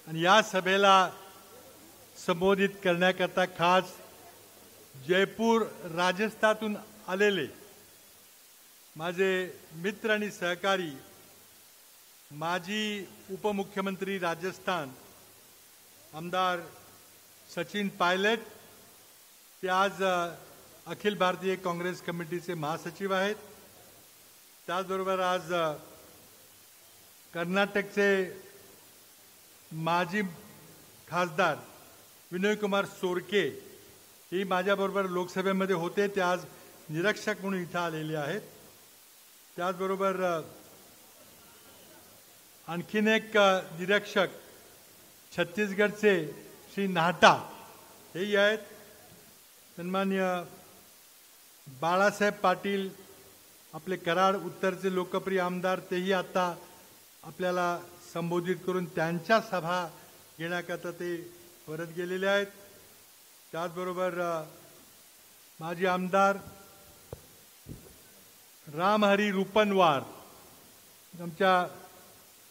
आणि या सभेला संबोधित करण्याकरता खास जयपूर राजस्थानातून आलेले माझे मित्र आणि सहकारी माजी उपमुख्यमंत्री राजस्थान आमदार सचिन पायलट, ते आज अखिल भारतीय काँग्रेस कमिटीचे महासचिव आहेत। त्याचबरोबर आज कर्नाटकचे माजी खासदार विनय कुमार सोरके ही माझ्याबरोबर लोकसभेमध्ये होते, ते आज निरीक्षक म्हणून इथं आलेले आहेत। त्याचबरोबर आणखीन एक निरीक्षक छत्तीसगडचे श्री नाहटा हेही आहेत। सन्मान्य बाळासाहेब पाटील आपले कराड उत्तरचे लोकप्रिय आमदार, तेही आता आपल्याला संबोधित करून त्यांच्या सभा घेण्याकरता ते परत गेलेले आहेत। त्याचबरोबर माजी आमदार रामहरी रुपनवार, आमच्या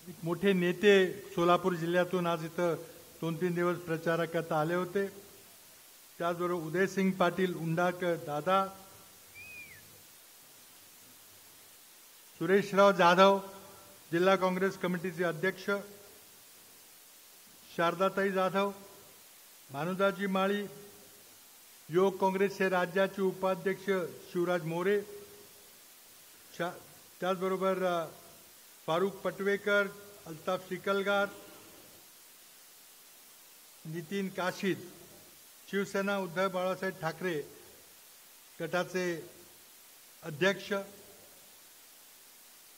एक मोठे नेते सोलापूर जिल्ह्यातून आज इथं 2-3 दिवस प्रचाराकरता आले होते। त्याचबरोबर उदयसिंग पाटील उंडाकर दादा, सुरेशराव जाधव जिल्हा काँग्रेस कमिटीचे अध्यक्ष, शारदाताई जाधव, भानुदाजी माळी, युवक काँग्रेसचे राज्याचे उपाध्यक्ष शिवराज मोरे, त्याचबरोबर फारुख पटवेकर, अल्ताफ शिकलगार, नितीन काशीद, शिवसेना उद्धव बाळासाहेब ठाकरे गटाचे अध्यक्ष,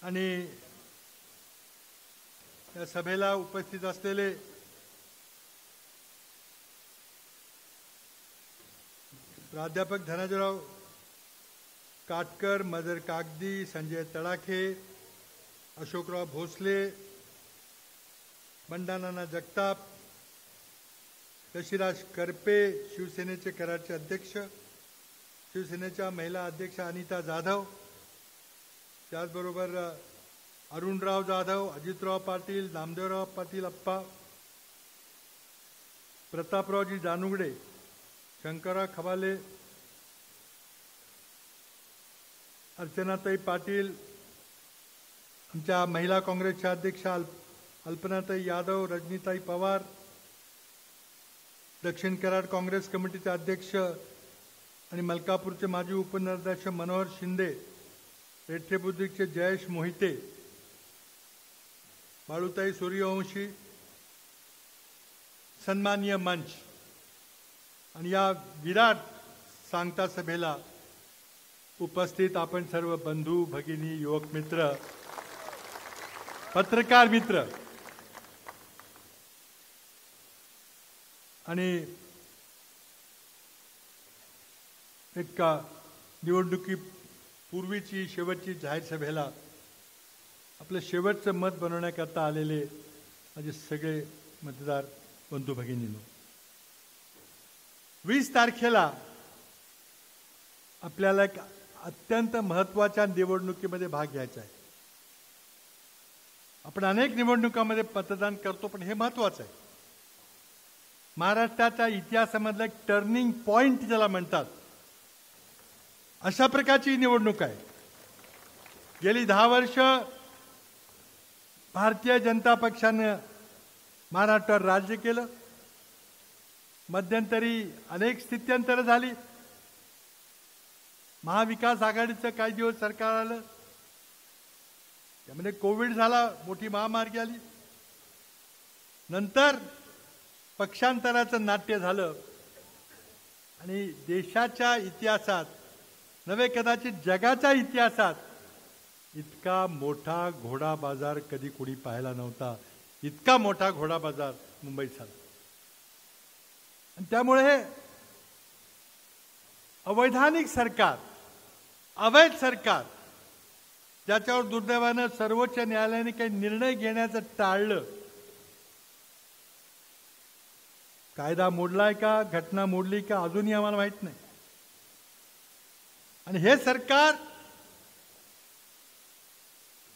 आणि या सभेला उपस्थित असलेले प्राध्यापक धनाजीराव काटकर, मदर कागदी, संजय तडाखे, अशोकराव भोसले, बंडानाना जगताप, शशिराज करपे, शिवसेनेचे कराडचे अध्यक्ष, शिवसेनेच्या महिला अध्यक्ष अनिता जाधव, त्याचबरोबर अरुणराव जाधव, अजितराव पाटील, नामदेवराव पाटील अप्पा, प्रतापरावजी जानुगडे, शंकरराव खबाले, अर्चनाताई पाटील, आमच्या महिला काँग्रेसच्या अध्यक्षा अल्पनाताई यादव, रजनीताई पवार, दक्षिण कराड काँग्रेस कमिटीचे अध्यक्ष आणि मलकापूरचे माजी उपनगराध्यक्ष मनोहर शिंदे, रेठे बुद्रुकचे जयेश मोहिते, बाळूताई सूर्यवंशी, सन्माननीय मंच आणि या विराट सांगता सभेला उपस्थित आपण सर्व बंधू भगिनी, युवक मित्र, पत्रकार मित्र आणि एक निवडणुकी पूर्वीची शेवटची जाहीर सभेला आपलं शेवटचं मत बनवण्याकरता आलेले माझे सगळे मतदार बंधू भगिनींनो, 20 तारखेला आपल्याला एक अत्यंत महत्त्वाच्या निवडणुकीमध्ये भाग घ्यायचा आहे। आपण अनेक निवडणुकांमध्ये मतदान करतो, पण हे महत्त्वाचं आहे। महाराष्ट्राच्या इतिहासामधलं एक टर्निंग पॉइंट ज्याला म्हणतात, अशा प्रकारची निवडणूक आहे। गेली 10 वर्ष भारतीय जनता पक्षाने महाराष्ट्रावर राज्य केलं। मध्यंतरी अनेक स्थित्यंतरं झाली। महाविकास आघाडीचं काही दिवस सरकार आलं, त्यामध्ये कोविड झाला, मोठी महामारी आली, नंतर पक्षांतराचं नाट्य झालं आणि देशाच्या इतिहासात नव्हे कदाचित जगाच्या इतिहासात इतका मोठा घोडा बाजार कधी कोणी पाहिला नव्हता। इतका मोठा घोडा बाजार मुंबईत झाला आणि त्यामुळे हे अवैधानिक सरकार, अवैध सरकार, ज्याच्यावर दुर्दैवानं सर्वोच्च न्यायालयाने काही निर्णय घेण्याचं टाळलं, कायदा मोडलाय का, घटना मोडली का, अजूनही आम्हाला माहित नाही। आणि हे सरकार,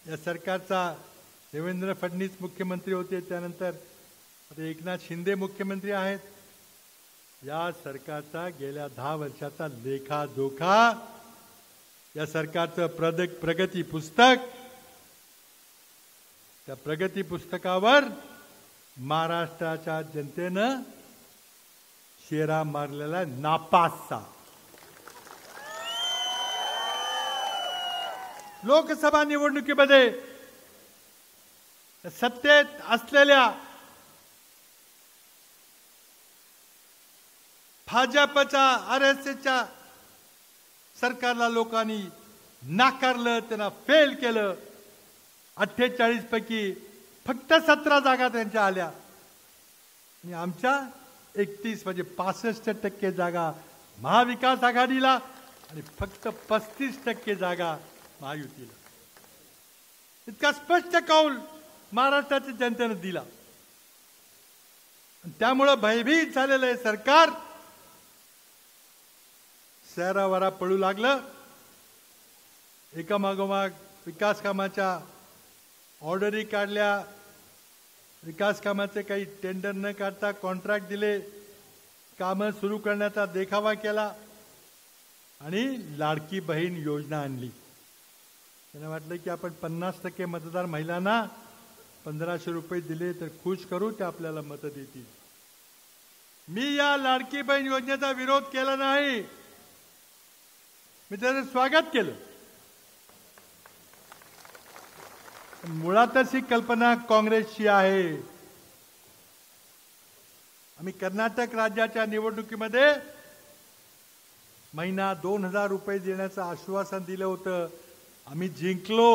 या सरकारचा देवेंद्र फडणवीस मुख्यमंत्री होते, त्यानंतर आता एकनाथ शिंदे मुख्यमंत्री आहेत. या सरकारचा गेल्या 10 वर्षाचा लेखाजोखा, या सरकारचं प्रगती पुस्तक, त्या प्रगती पुस्तकावर महाराष्ट्राच्या जनतेनं शेरा मारलेला नापासचा. लोकसभा निवडणुकीमध्ये सत्तेत असलेल्या भाजपच्या RSSच्या सरकारला लोकांनी नाकारलं, त्यांना फेल केलं. 48 पैकी फक्त 17 जागा त्यांच्या आल्या आणि आमच्या 31 म्हणजे 65% जागा महाविकास आघाडीला आणि फक्त 35% जागा महायुतीला. इतका स्पष्ट कौल महाराष्ट्राच्या जनतेने दिला. त्यामुळे भयभीत झालेलं हे सरकार शहरावरा पळू लागलं. एकामागोमाग विकास कामाच्या ऑर्डरी काढल्या, विकास कामाचे काही टेंडर न काढता कॉन्ट्रॅक्ट दिले, कामं सुरू करण्याचा देखावा केला आणि लाडकी बहीण योजना आणली. त्यांना वाटलं की आपण 50% मतदार महिलांना 1500 रुपये दिले तर खुश करू, ते आपल्याला मतं देतील. मी या लाडकी बहीण योजनेचा विरोध केला नाही, मी त्याचं स्वागत केलं. मुळातच ही कल्पना काँग्रेसची आहे. आम्ही कर्नाटक राज्याच्या निवडणुकीमध्ये महिना 2000 रुपये देण्याचं आश्वासन दिलं होतं. आम्ही जिंकलो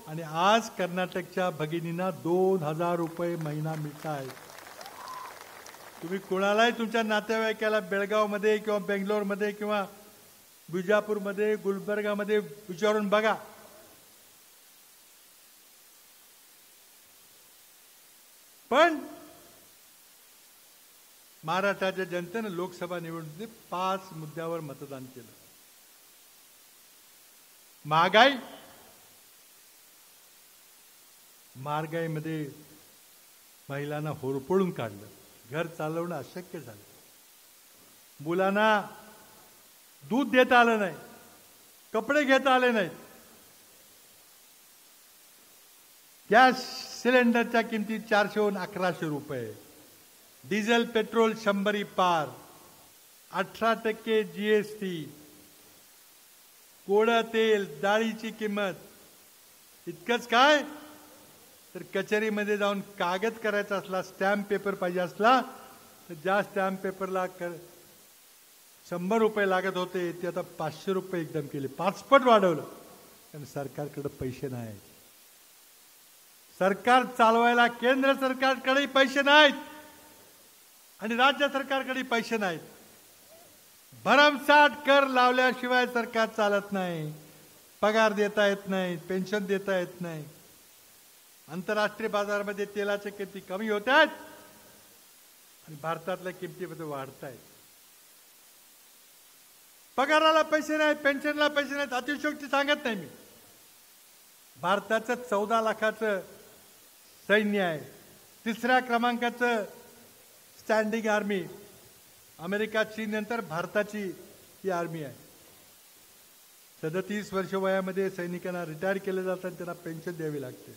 आणि आज कर्नाटकच्या भगिनींना 2000 रुपये महिना मिळत आहेत. तुम्ही कोणालाही तुमच्या नातेवाईकाला बेळगावमध्ये किंवा बेंगलोरमध्ये किंवा बिजापूरमध्ये गुलबर्गामध्ये विचारून बघा. पण महाराष्ट्राच्या जनतेनं लोकसभा निवडणुकीत 5 मुद्द्यावर मतदान केलं. महागाईमध्ये महिलांना होरपळून काढलं, घर चालवणं अशक्य झालं. मुलांना दूध देता आलं नाही, कपडे घेता आले नाहीत. गॅस सिलेंडरच्या किमती 400 वरून 1100 रुपये, डिझेल पेट्रोल 100 पार, 18% GST, कोळं तेल डाळीची किंमत. इतकंच काय तर कचेरीमध्ये जाऊन कागद करायचा असला, स्टॅम्प पेपर पाहिजे असला तर ज्या स्टॅम्प पेपरला 100 रुपये लागत होते ते आता 500 रुपये एकदम केले, 5 पट वाढवलं. कारण सरकारकडे पैसे नाही. सरकार चालवायला केंद्र सरकारकडे पैसे नाहीत आणि राज्य सरकारकडे पैसे नाहीत. भरमसाठ कर लावल्याशिवाय सरकार चालत नाही. पगार देता येत नाही, पेन्शन देता येत नाही. आंतरराष्ट्रीय बाजारामध्ये तेलाच्या किमती कमी होत आहेत आणि भारतातल्या किमतीमध्ये वाढत आहेत. पगाराला पैसे नाहीत, पेन्शनला पैसे नाहीत. अतिशयोक्ती सांगत नाही मी. भारताचं 14 लाखाचं सैन्य आहे, 3ऱ्या क्रमांकाचं स्टँडिंग आर्मी. अमेरिका चीन नंतर भारताची ही आर्मी आहे. 37 वर्ष वयामध्ये सैनिकांना रिटायर केले जातात, त्यांना पेन्शन द्यावी लागते.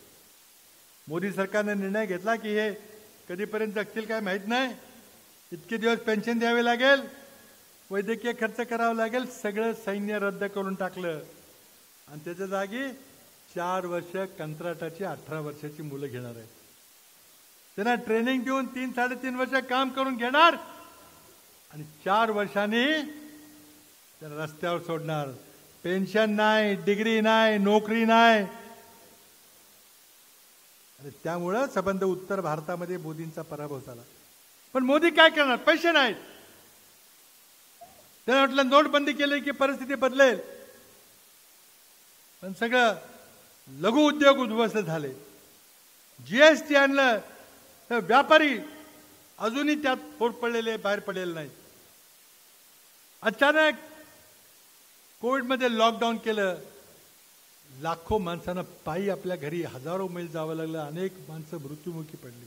मोदी सरकारने निर्णय घेतला की हे कधीपर्यंत जगतील काय माहीत नाही, इतके दिवस पेन्शन द्यावे लागेल, वैद्यकीय खर्च करावा लागेल. सगळं सैन्य रद्द करून टाकलं आणि त्याच्या जागी 4 वर्ष कंत्राटाची 18 वर्षाची मुलं घेणार आहेत. त्यांना ट्रेनिंग देऊन 3-3.5 वर्ष काम करून घेणार आणि 4 वर्षांनी त्यांना रस्त्यावर सोडणार. पेन्शन नाही, डिग्री नाही, नोकरी नाही. आणि त्यामुळं संबंध उत्तर भारतामध्ये मोदींचा पराभव झाला. पण मोदी काय करणार, पैसे नाहीत. त्यांना वाटलं नोटबंदी केली की परिस्थिती बदलेल, पण सगळं लघु उद्योग उद्ध्वस्त झाले. GST आणलं तर व्यापारी अजूनही त्यात फोड पडलेले, बाहेर पडलेले नाही. अचानक कोविडमध्ये लॉकडाऊन केलं, लाखो माणसांना पायी आपल्या घरी हजारो मैल जावं लागलं, अनेक माणसं मृत्युमुखी पडली.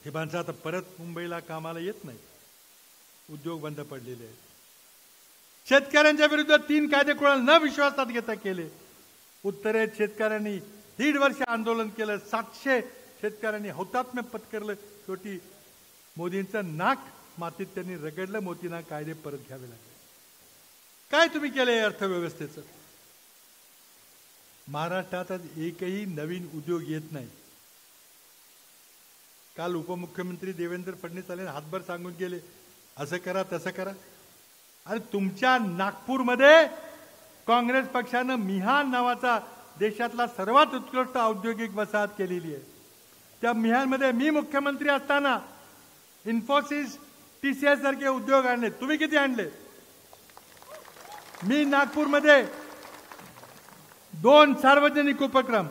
हे माणसं आता परत मुंबईला कामाला येत नाही, उद्योग बंद पडलेले आहेत. शेतकऱ्यांच्या विरुद्ध 3 कायदे कोणाला न विश्वासात घेता केले. उत्तरेत शेतकऱ्यांनी 1.5 वर्ष आंदोलन केलं, 700 शेतकऱ्यांनी हौतात्म्य पत्करलं. शेवटी मोदींचं नाक मातीत त्यांनी रगडलं, मोदींना कायदे परत घ्यावे लागले. काय तुम्ही केले अर्थव्यवस्थेचं? महाराष्ट्रात एकही नवीन उद्योग येत नाही. काल उपमुख्यमंत्री देवेंद्र फडणवीस आले, हातभर सांगून गेले असं करा तसं करा. आणि तुमच्या नागपूरमध्ये काँग्रेस पक्षानं मिहान नावाचा देशातला सर्वात उत्कृष्ट औद्योगिक वसाहत केलेली आहे. त्या मिहानमध्ये मी मुख्यमंत्री असताना इन्फोसिस, TCS सारखे उद्योग आणले. तुम्ही किती आणले? मी नागपूरमध्ये 2 सार्वजनिक उपक्रम,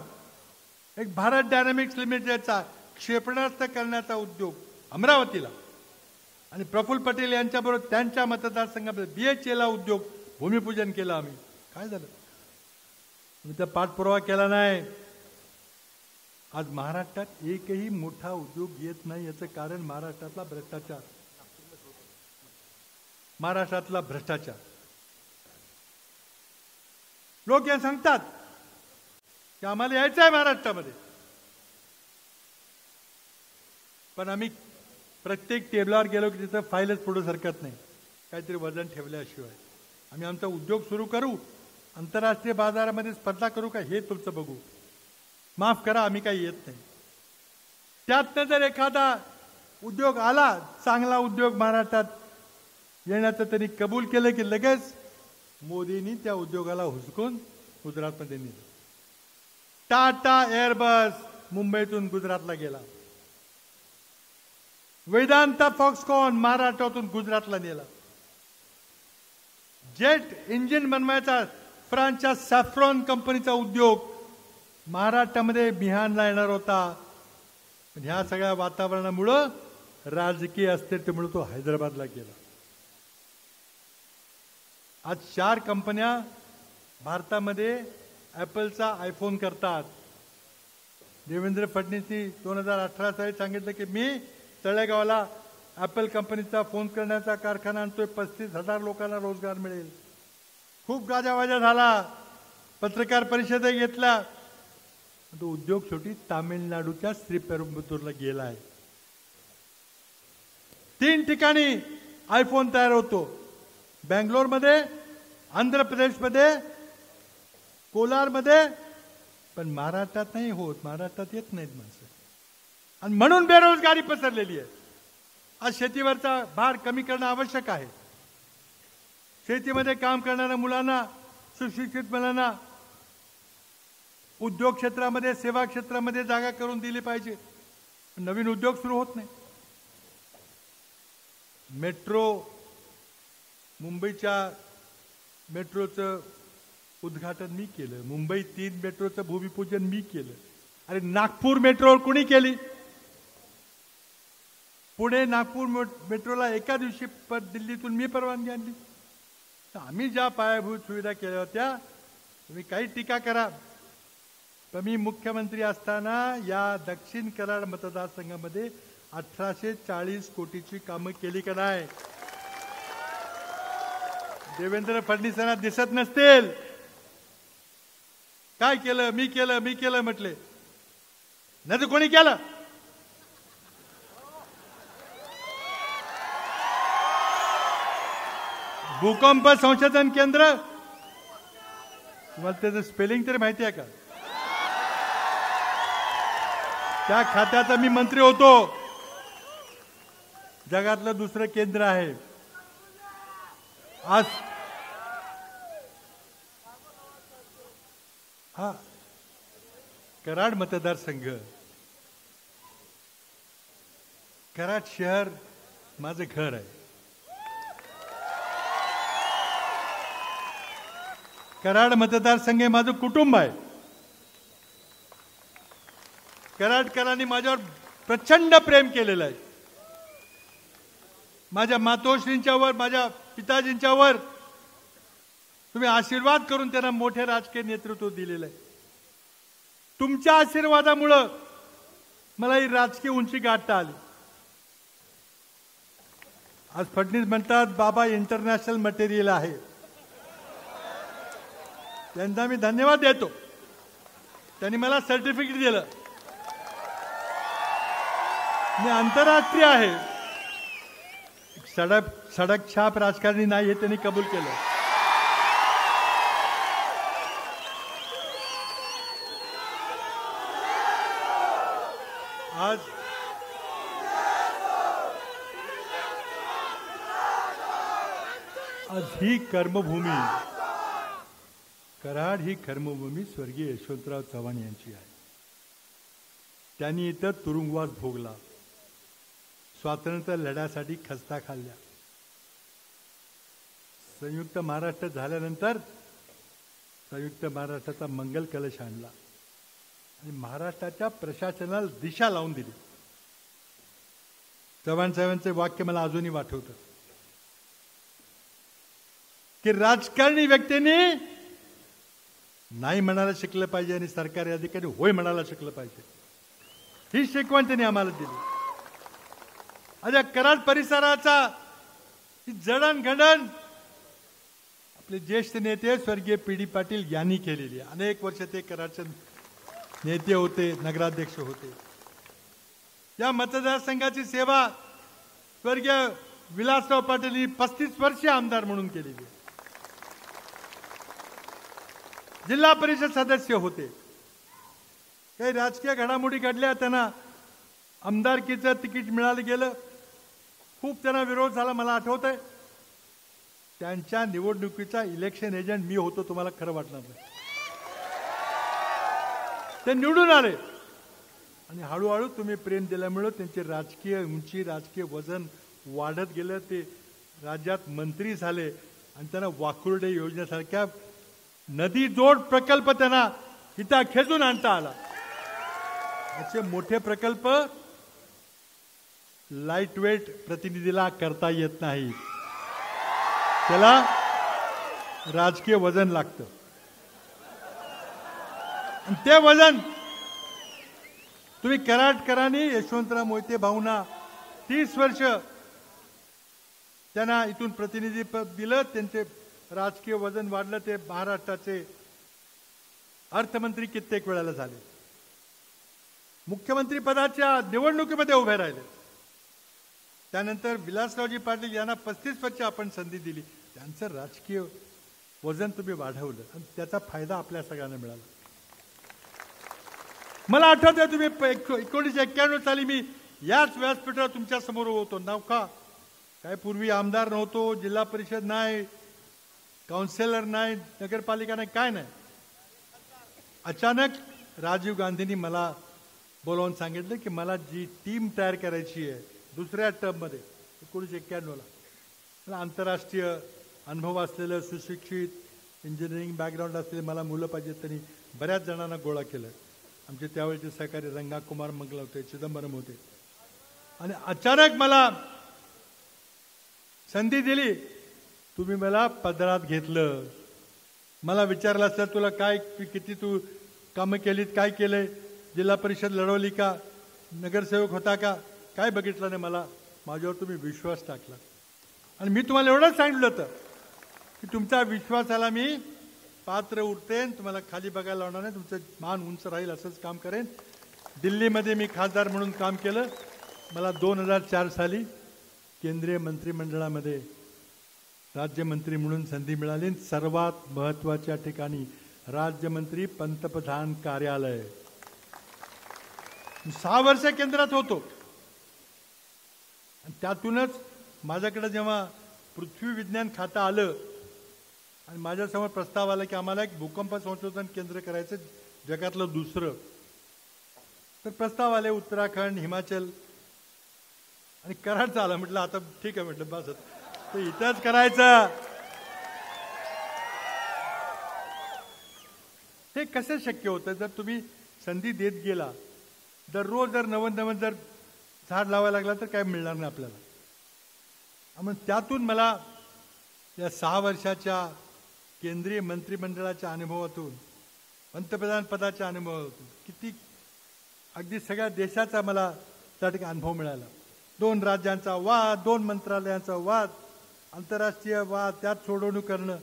एक भारत डायनामिक्स लिमिटेडचा क्षेपणास्त्र करण्याचा उद्योग अमरावतीला, आणि प्रफुल्ल पटेल यांच्याबरोबर त्यांच्या मतदारसंघामध्ये BHEL उद्योग भूमिपूजन केलं आम्ही. काय झालं? तुम्ही तर पाठपुरावा केला नाही. आज महाराष्ट्रात एकही मोठा उद्योग येत नाही. याचं कारण महाराष्ट्रातला भ्रष्टाचार. महाराष्ट्रातला भ्रष्टाचार. लोक या सांगतात की आम्हाला यायचं आहे महाराष्ट्रामध्ये, पण आम्ही प्रत्येक टेबलावर गेलो की तिथं फाईलच पुढे सरकत नाही, काहीतरी वजन ठेवल्याशिवाय. आम्ही आमचा उद्योग सुरू करू, आंतरराष्ट्रीय बाजारामध्ये स्पर्धा करू का हे तुमचं बघू. माफ करा, आम्ही काही येत नाही. त्यातनं जर एखादा उद्योग आला, चांगला उद्योग महाराष्ट्रात येण्याचं त्यांनी कबूल केलं की लगेच मोदींनी त्या उद्योगाला हुसकून गुजरातमध्ये नेलं. टाटा एअरबस मुंबईतून गुजरातला गेला. वेदांता फॉक्सकॉन महाराष्ट्रातून गुजरातला नेला. जेट इंजिन बनवायचा फ्रान्सच्या सॅफ्रॉन कंपनीचा उद्योग महाराष्ट्रामध्ये मिहानला येणार होता, पण ह्या सगळ्या वातावरणामुळं, राजकीय अस्थिरतेमुळे तो हैदराबादला गेला. आज 4 कंपन्या भारतामध्ये ॲपलचा आयफोन करतात. देवेंद्र फडणवीसनी 2018 साली सांगितलं की मी तळेगावला ॲपल कंपनीचा फोन करण्याचा कारखाना आणतोय, 35,000 लोकांना रोजगार मिळेल. खूप गाजावाजा झाला, पत्रकार परिषद घेतला. तो उद्योग शेवटी तामिळनाडूच्या श्रीपेरुंबुतूरला गेला आहे. 3 ठिकाणी आयफोन तयार होतो, बँगलोरमध्ये, आंध्र प्रदेशमध्ये, कोलारमध्ये, पण महाराष्ट्रात नाही होत. महाराष्ट्रात येत नाहीत माणसं, आणि म्हणून बेरोजगारी पसरलेली आहे. आज शेतीवरचा भार कमी करणं आवश्यक आहे. शेतीमध्ये काम करणाऱ्या मुलांना, सुशिक्षित मुलांना उद्योग क्षेत्रामध्ये, सेवा क्षेत्रामध्ये जागा करून दिली पाहिजे. नवीन उद्योग सुरू होत नाही. मेट्रो, मुंबईच्या मेट्रोचं उद्घाटन मी केलं. मुंबई 3 मेट्रोचं भूमिपूजन मी केलं. अरे नागपूर मेट्रो कोणी केली? पुणे नागपूर मेट्रोला एका दिवशी दिल्लीतून मी परवानगी आणली. आम्ही ज्या पायाभूत सुविधा केल्या होत्या, तुम्ही काही टीका करा, पण मी मुख्यमंत्री असताना या दक्षिण कराड मतदारसंघामध्ये 1840 कोटीची कामं केली का नाही? देवेंद्र फडणवीसांना दिसत नसतील. काय केलं? मी केलं, मी केलं म्हटले, नाही तर कोणी केलं? भूकंप संशोधन केंद्र, तुम्हाला त्याचं स्पेलिंग तरी माहिती आहे का? त्या खात्याचा मी मंत्री होतो. जगातलं दुसरं केंद्र आहे. आज हा कराड मतदारसंघ, कराड शहर माझं घर आहे. कराड मतदारसंघ हे माझं कुटुंब आहे. कराडकरांनी माझ्यावर प्रचंड प्रेम केलेलं आहे. माझ्या मातोश्रींच्यावर, माझ्या पिताजींच्यावर तुम्ही आशीर्वाद करून त्यांना मोठे राजकीय नेतृत्व दिलेलं आहे. तुमच्या आशीर्वादामुळं मला ही राजकीय उंची गाठता आली. आज फडणवीस म्हणतात बाबा इंटरनॅशनल मटेरियल आहे. त्यांना मी धन्यवाद देतो. त्यांनी मला सर्टिफिकेट दिलं. मी आंतरराष्ट्रीय आहे. सडक छाप राजकारणी नाही हे त्यांनी कबूल केलं. आज ही कर्मभूमी, कराड ही कर्मभूमी स्वर्गीय यशवंतराव चव्हाण यांची आहे. त्यांनी इथं तुरुंगवास भोगला, स्वातंत्र्य लढ्यासाठी खस्ता खाल्ल्या. संयुक्त महाराष्ट्र झाल्यानंतर संयुक्त महाराष्ट्राचा मंगल कलश आणला आणि महाराष्ट्राच्या प्रशासनाला दिशा लावून दिली. चव्हाण साहेबांचे वाक्य मला अजूनही आठवतं की राजकारणी व्यक्तींनी नाही म्हणायला शिकलं पाहिजे आणि सरकारी अधिकारी होय म्हणायला शिकलं पाहिजे. ही शिकवण त्यांनी आम्हाला दिली. आज कराड परिसराचा जडणघडण आपले ज्येष्ठ नेते स्वर्गीय पी.डी. पाटील यांनी केलेली. अनेक वर्ष ते कराडचे नेते होते, नगराध्यक्ष होते. या मतदारसंघाची सेवा स्वर्गीय विलासराव पाटील 35 वर्षे आमदार म्हणून केलेली. जिल्हा परिषद सदस्य होते. काही राजकीय घडामोडी घडल्या, त्यांना आमदारकीचं तिकीट मिळालं गेलं. खूप त्यांना विरोध झाला. मला आठवत आहे त्यांच्या निवडणुकीचा इलेक्शन एजंट मी होतो. तुम्हाला खरं वाटणार नाही. ते निवडून आले आणि हळूहळू तुम्ही प्रेम दिल्यामुळे त्यांची राजकीय उंची, राजकीय वजन वाढत गेलं. ते राज्यात मंत्री झाले आणि त्यांना वाकुर्डे योजनेसारख्या नदी जोड प्रकल्प त्यांना इथं खेचून आणता आला. असे मोठे प्रकल्प लाईट वेट प्रतिनिधीला करता येत नाही. त्याला राजकीय वजन लागतं. आणि ते वजन तुम्ही कराडकरांनी यशवंतराव मोहिते भाऊंना 30 वर्ष त्यांना इथून प्रतिनिधीपद दिलं. त्यांचे राजकीय वजन वाढलं. ते महाराष्ट्राचे अर्थमंत्री कित्येक वेळेला झाले. मुख्यमंत्री पदाच्या निवडणुकीमध्ये उभे राहिले. त्यानंतर विलासरावजी पाटील यांना 35 वर्ष आपण संधी दिली. त्यांचं राजकीय वजन तुम्ही वाढवलं आणि त्याचा फायदा आपल्या सगळ्यांना मिळाला. मला आठवत आहे तुम्ही 1991 साली मी याच व्यासपीठावर तुमच्या समोर होतो. नौका काय पूर्वी आमदार नव्हतो, जिल्हा परिषद नाही, काउन्सिलर नाही, नगरपालिका नाही, काय नाही. अचानक राजीव गांधींनी मला बोलावून सांगितलं की मला जी टीम तयार करायची आहे दुसऱ्या टर्ममध्ये 1991ला, मला आंतरराष्ट्रीय अनुभव असलेलं सुशिक्षित इंजिनिअरिंग बॅकग्राऊंड असलेले मला मुलं पाहिजेत. त्यांनी बऱ्याच जणांना गोळा केलं. आमचे त्यावेळेचे सहकारी रंगाकुमार मंगल होते, चिदंबरम होते. आणि अचानक मला संधी दिली. तुम्ही मला पदरात घेतलं. मला विचारलं असतं तुला काय, किती तू कामं केलीत, काय केलंय, जिल्हा परिषद लढवली का, नगरसेवक होता का, काय बघितलं नाही. मला माझ्यावर तुम्ही विश्वास टाकला आणि मी तुम्हाला एवढंच सांगितलं होतं की तुमच्या विश्वासाला मी पात्र उरतेन, तुम्हाला खाली बघायला लावणार नाही, तुमचं मान उंच राहील असंच काम करेन. दिल्लीमध्ये मी खासदार म्हणून काम केलं. मला 2004 साली केंद्रीय मंत्रिमंडळामध्ये राज्यमंत्री म्हणून संधी मिळाली. सर्वात महत्त्वाच्या ठिकाणी राज्यमंत्री पंतप्रधान कार्यालय. 6 वर्ष केंद्रात होतो. आणि त्यातूनच माझ्याकडे जेव्हा पृथ्वी विज्ञान खातं आलं आणि माझ्यासमोर प्रस्ताव आला की आम्हाला एक भूकंप संशोधन केंद्र करायचं, जगातलं दुसरं, तर प्रस्ताव आले उत्तराखंड, हिमाचल आणि कराडचं आलं. म्हटलं आता ठीक आहे, म्हटलं बस तर इथंच करायचं. हे कसं शक्य होतं जर तुम्ही संधी देत गेला. दररोज जर नवं जर झाड लावायला लागला तर काय मिळणार नाही आपल्याला. मग त्यातून मला या 6 वर्षाच्या केंद्रीय मंत्रिमंडळाच्या अनुभवातून, पंतप्रधान पदाच्या अनुभवातून किती अगदी सगळ्या देशाचा मला त्या ठिकाणी अनुभव मिळाला. 2 राज्यांचा वाद, 2 मंत्रालयांचा वाद, आंतरराष्ट्रीय वाद, त्यात सोडवणूक करणं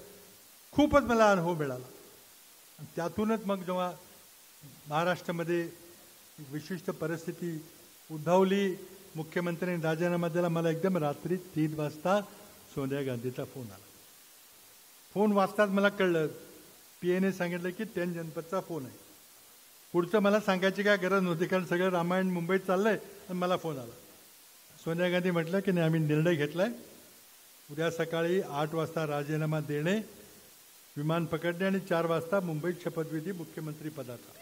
खूपच मला अनुभव मिळाला. त्यातूनच मग जेव्हा महाराष्ट्रामध्ये एक विशिष्ट परिस्थिती उद्भवली, मुख्यमंत्र्यांनी राजीनामा दिला, मला एकदम रात्री 3 वाजता सोनिया गांधीचा फोन आला. फोन वाजताच मला कळलं, पीएने सांगितलं की 10 जनपदचा फोन आहे. पुढचं मला सांगायची काय गरज नव्हती, कारण सगळं रामायण मुंबईत चाललंय आणि मला फोन आला. सोनिया गांधी म्हटलं की नाही, आम्ही निर्णय घेतलाय, उद्या सकाळी 8 वाजता राजीनामा देणे, विमान पकडणे आणि 4 वाजता मुंबईत शपथविधी मुख्यमंत्री पदाचा.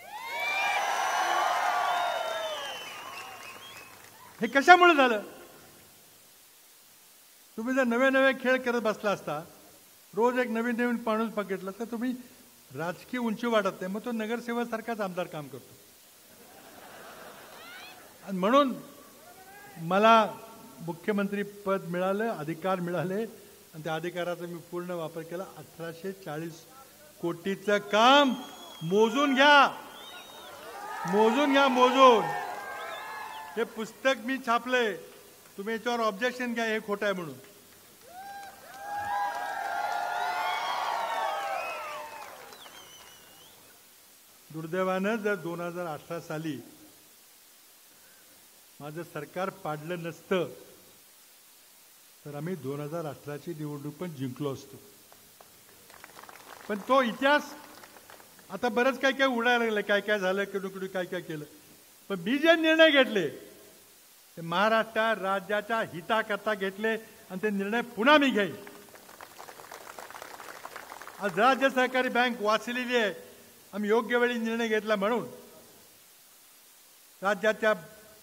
हे कशामुळे झालं? तुम्ही जर नवे नवे खेळ करत बसला असता, रोज एक नवीन नवीन माणूस बघितला, तर तुम्ही राजकीय उंची वाढत नाही, मग तो नगरसेवक सारखाच आमदार काम करतो. आणि म्हणून मला मुख्यमंत्री पद मिळालं, अधिकार मिळाले, आणि त्या अधिकाराचा मी पूर्ण वापर केला. 1840 कोटीचं काम मोजून घ्या, मोजून घ्या, मोजून. हे पुस्तक मी छापलंय, तुम्ही याच्यावर ऑब्जेक्शन घ्या, हे खोटं आहे म्हणून. दुर्दैवानं जर 2018 साली माझं सरकार पाडलं नसतं, तर आम्ही 2018ची निवडणूक पण जिंकलो असतो. पण तो इतिहास आता बरंच काय काय उडायला लागलं, काय काय झालं, कुणी काय काय केलं. पण मी जे निर्णय घेतले ते महाराष्ट्र राज्याच्या हिताकरता घेतले, आणि ते निर्णय पुन्हा मी घेईन. आज राज्य सहकारी बँक वाचलेली आहे, आम्ही योग्य वेळी निर्णय घेतला म्हणून. राज्याच्या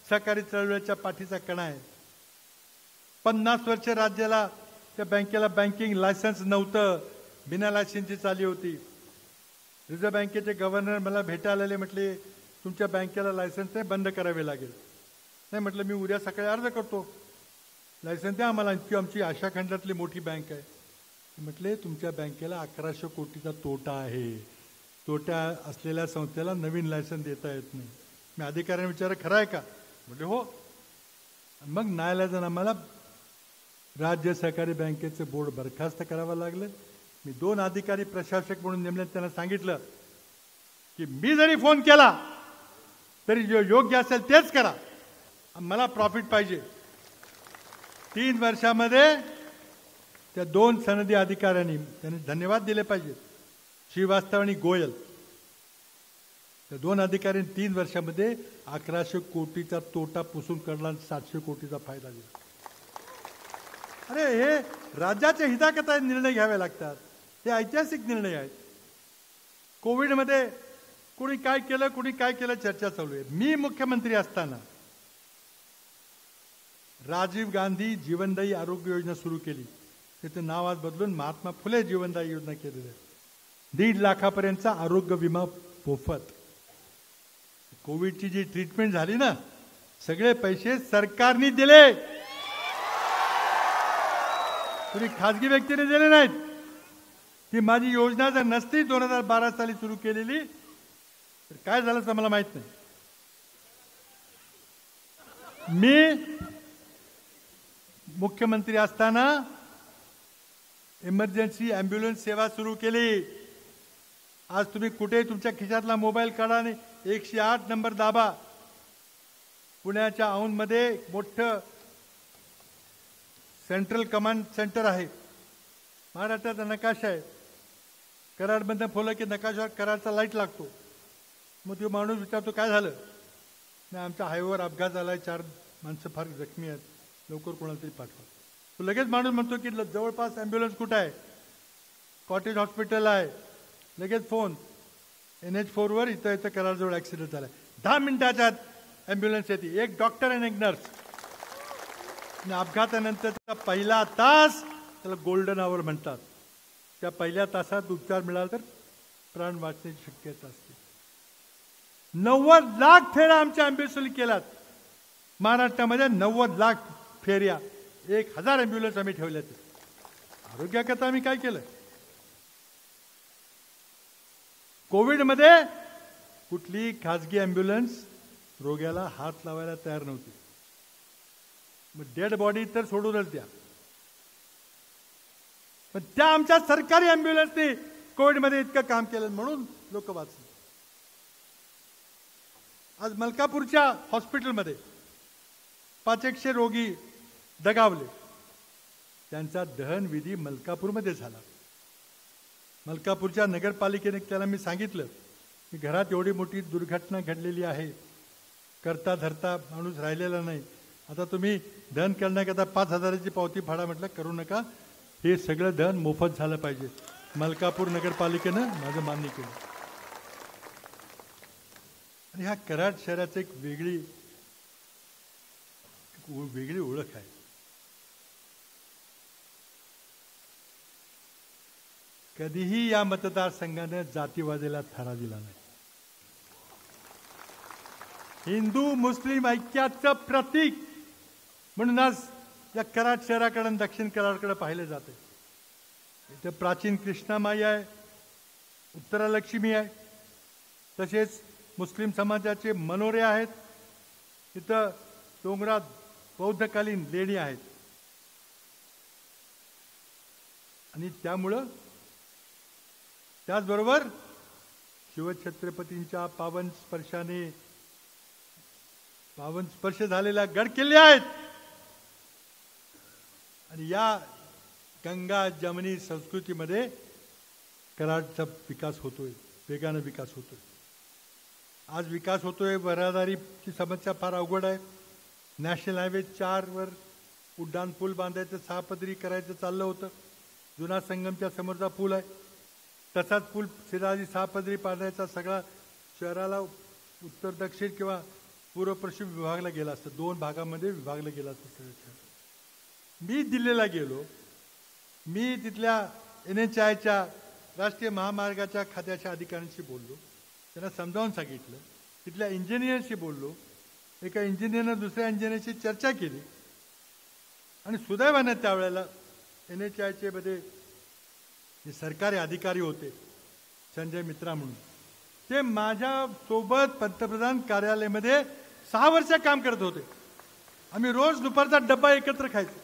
सहकारी चळवळीच्या पाठीचा कणा आहे. 50 वर्ष राज्याला त्या बँकेला बँकिंग लायसन्स नव्हतं, बिना लायसन्सची चालली होती. रिझर्व्ह बँकेचे गव्हर्नर मला भेटायला आले, म्हटले तुमच्या बँकेला लायसन्स नाही, बंद करावे लागेल. नाही म्हटलं, मी उद्या सकाळी अर्ज करतो, लायसन्स द्या आम्हाला, की आमची आशा खंडातली मोठी बँक आहे. म्हटले तुमच्या बँकेला 1100 कोटीचा तोटा आहे, तोट्या असलेल्या संस्थेला नवीन लायसन्स देता येत नाही. मी अधिकाऱ्यांना विचारलं, खरं आहे का? म्हटले हो. मग न्यायालयानं आम्हाला राज्य सहकारी बँकेचं बोर्ड बरखास्त करावं लागलं. मी 2 अधिकारी प्रशासक म्हणून नेमले, त्यांना सांगितलं की मी जरी फोन केला तरी जो योग्य असेल तेच करा, मला प्रॉफिट पाहिजे. 3 वर्षामध्ये त्या 2 सनदी अधिकाऱ्यांनी त्यांनी धन्यवाद दिले पाहिजे, श्रीवास्तव आणि गोयल. त्या 2 अधिकाऱ्यांनी 3 वर्षामध्ये 1100 कोटीचा तोटा पुसून काढला, 700 कोटीचा फायदा दिला. अरे हे राज्याच्या हिताकरता निर्णय घ्यावे लागतात, हे ऐतिहासिक निर्णय आहेत. कोविडमध्ये कोणी काय केलं, कोणी काय केलं चर्चा चालू आहे. मी मुख्यमंत्री असताना राजीव गांधी जीवनदायी आरोग्य योजना सुरू केली, त्याचं नाव आज बदलून महात्मा फुले जीवनदायी योजना केलेली आहे. 1.5 लाखापर्यंतचा आरोग्य विमा मोफत. कोविडची जी ट्रीटमेंट झाली ना, सगळे पैसे सरकारने दिले, कोणी खाजगी व्यक्तीने दिले नाहीत. ती माझी योजना जर नसती 2012 साली सुरू केलेली, तर काय झालं असं मला माहित नाही. मी मुख्यमंत्री असताना इमर्जन्सी ॲम्ब्युलन्स सेवा सुरू केली. आज तुम्ही कुठे तुमच्या खिशातला मोबाईल काढा आणि 108 नंबर दाबा. पुण्याच्या औंधमध्ये मोठं सेंट्रल कमांड सेंटर आहे. महाराष्ट्राचा नकाशा आहे, कराडमधनं फोलं की नकाशावर कराडचा लाईट लागतो. मग तो माणूस विचारतो काय झालं? नाही, आमच्या हायवेवर अपघात झालाय, 4 माणसं फार जखमी आहेत, लवकर कोणाला तरी पाठवा. तो लगेच माणूस म्हणतो की जवळपास ॲम्ब्युलन्स कुठं आहे? कॉटेज हॉस्पिटल आहे. लगेच फोन, NH4 वर इथं कराडजवळ ॲक्सिडेंट झालाय. 10 मिनिटाच्या ॲम्ब्युलन्स येते, एक डॉक्टर आणि एक नर्स. आणि अपघातानंतरचा पहिला तास त्याला गोल्डन आवर म्हणतात. त्या पहिल्या तासात उपचार मिळाला तर प्राण वाचण्याची शक्यता असते. 90 लाख फेऱ्या आमच्या ॲम्ब्युलन्सने केल्यात. महाराष्ट्रामध्ये 90 लाख फेऱ्या, 1000 ॲम्ब्युलन्स आम्ही ठेवल्यात. आरोग्याकरता आम्ही काय केलं? कोविडमध्ये कुठली खाजगी ॲम्ब्युलन्स रोग्याला हात लावायला तयार नव्हती. डेड बॉडी तर सोडूनच द्या, पण त्या आमच्या सरकारी ॲम्ब्युलन्सने कोविडमध्ये इतकं काम केलं म्हणून लोक वाचले. आज मलकापूरच्या हॉस्पिटलमध्ये 500 रोगी दगावले. त्यांचा दहनविधी मलकापूरमध्ये झाला. मलकापूरच्या नगरपालिकेने त्याला मी सांगितलं की घरात एवढी मोठी दुर्घटना घडलेली आहे, करता धरता माणूस राहिलेला नाही, आता तुम्ही दहन करण्याकरता 5,000ची पावती फाडा. म्हटलं करू नका, हे सगळं दहन मोफत झालं पाहिजे. मलकापूर नगरपालिकेनं माझं मान्य केलं. आणि ह्या कराड शहराचं एक वेगळी ओळख आहे. कधीही या मतदारसंघाने जातीवादाला थारा दिला नाही. हिंदू मुस्लिम ऐक्याचं प्रतीक म्हणून आज या कराड शहराकडे दक्षिण कराडकडे पाहिले जाते. इथं प्राचीन कृष्णामाई आहे, उत्तरालक्ष्मी आहे, तसेच मुस्लिम समाजाचे मनोरे आहेत. इथं डोंगरात बौद्धकालीन लेणी आहेत. आणि त्यामुळं त्याचबरोबर शिवछत्रपतींच्या पावन स्पर्श झालेल्या गड किल्ले आहेत. आणि या गंगा जमनी संस्कृतीमध्ये कराडचा विकास होतोय, वेगाने विकास होतोय. आज विकास होतोय. रहदारीची समस्या फार अवघड आहे. नॅशनल हायवे 4 वर उड्डाण पूल बांधायचं, 6 पदरी करायचं चाललं होतं. जुना संगमच्या समोरचा पूल आहे, तसाच पूल शेजारी 6 पदरी बांधायचा. सगळा शहराला उत्तर दक्षिण किंवा पूर्व पश्चिम विभागला गेला असतं, 2 भागामध्ये विभागलं गेलं असतं सगळं शहर. मी दिल्लीला गेलो. मी तिथल्या NHAIच्या राष्ट्रीय महामार्गाच्या खात्याच्या अधिकाऱ्यांशी बोललो, त्यांना समजावून सांगितलं. तिथल्या इंजिनियरशी बोललो. एका इंजिनियरनं दुसऱ्या इंजिनियरशी चर्चा केली. आणि सुदैवाने त्यावेळेला NHAIचे मध्ये जे सरकारी अधिकारी होते, संजय मित्रा म्हणून, ते माझ्यासोबत पंतप्रधान कार्यालयामध्ये 6 वर्ष काम करत होते. आम्ही रोज दुपारचा डब्बा एकत्र खायचो.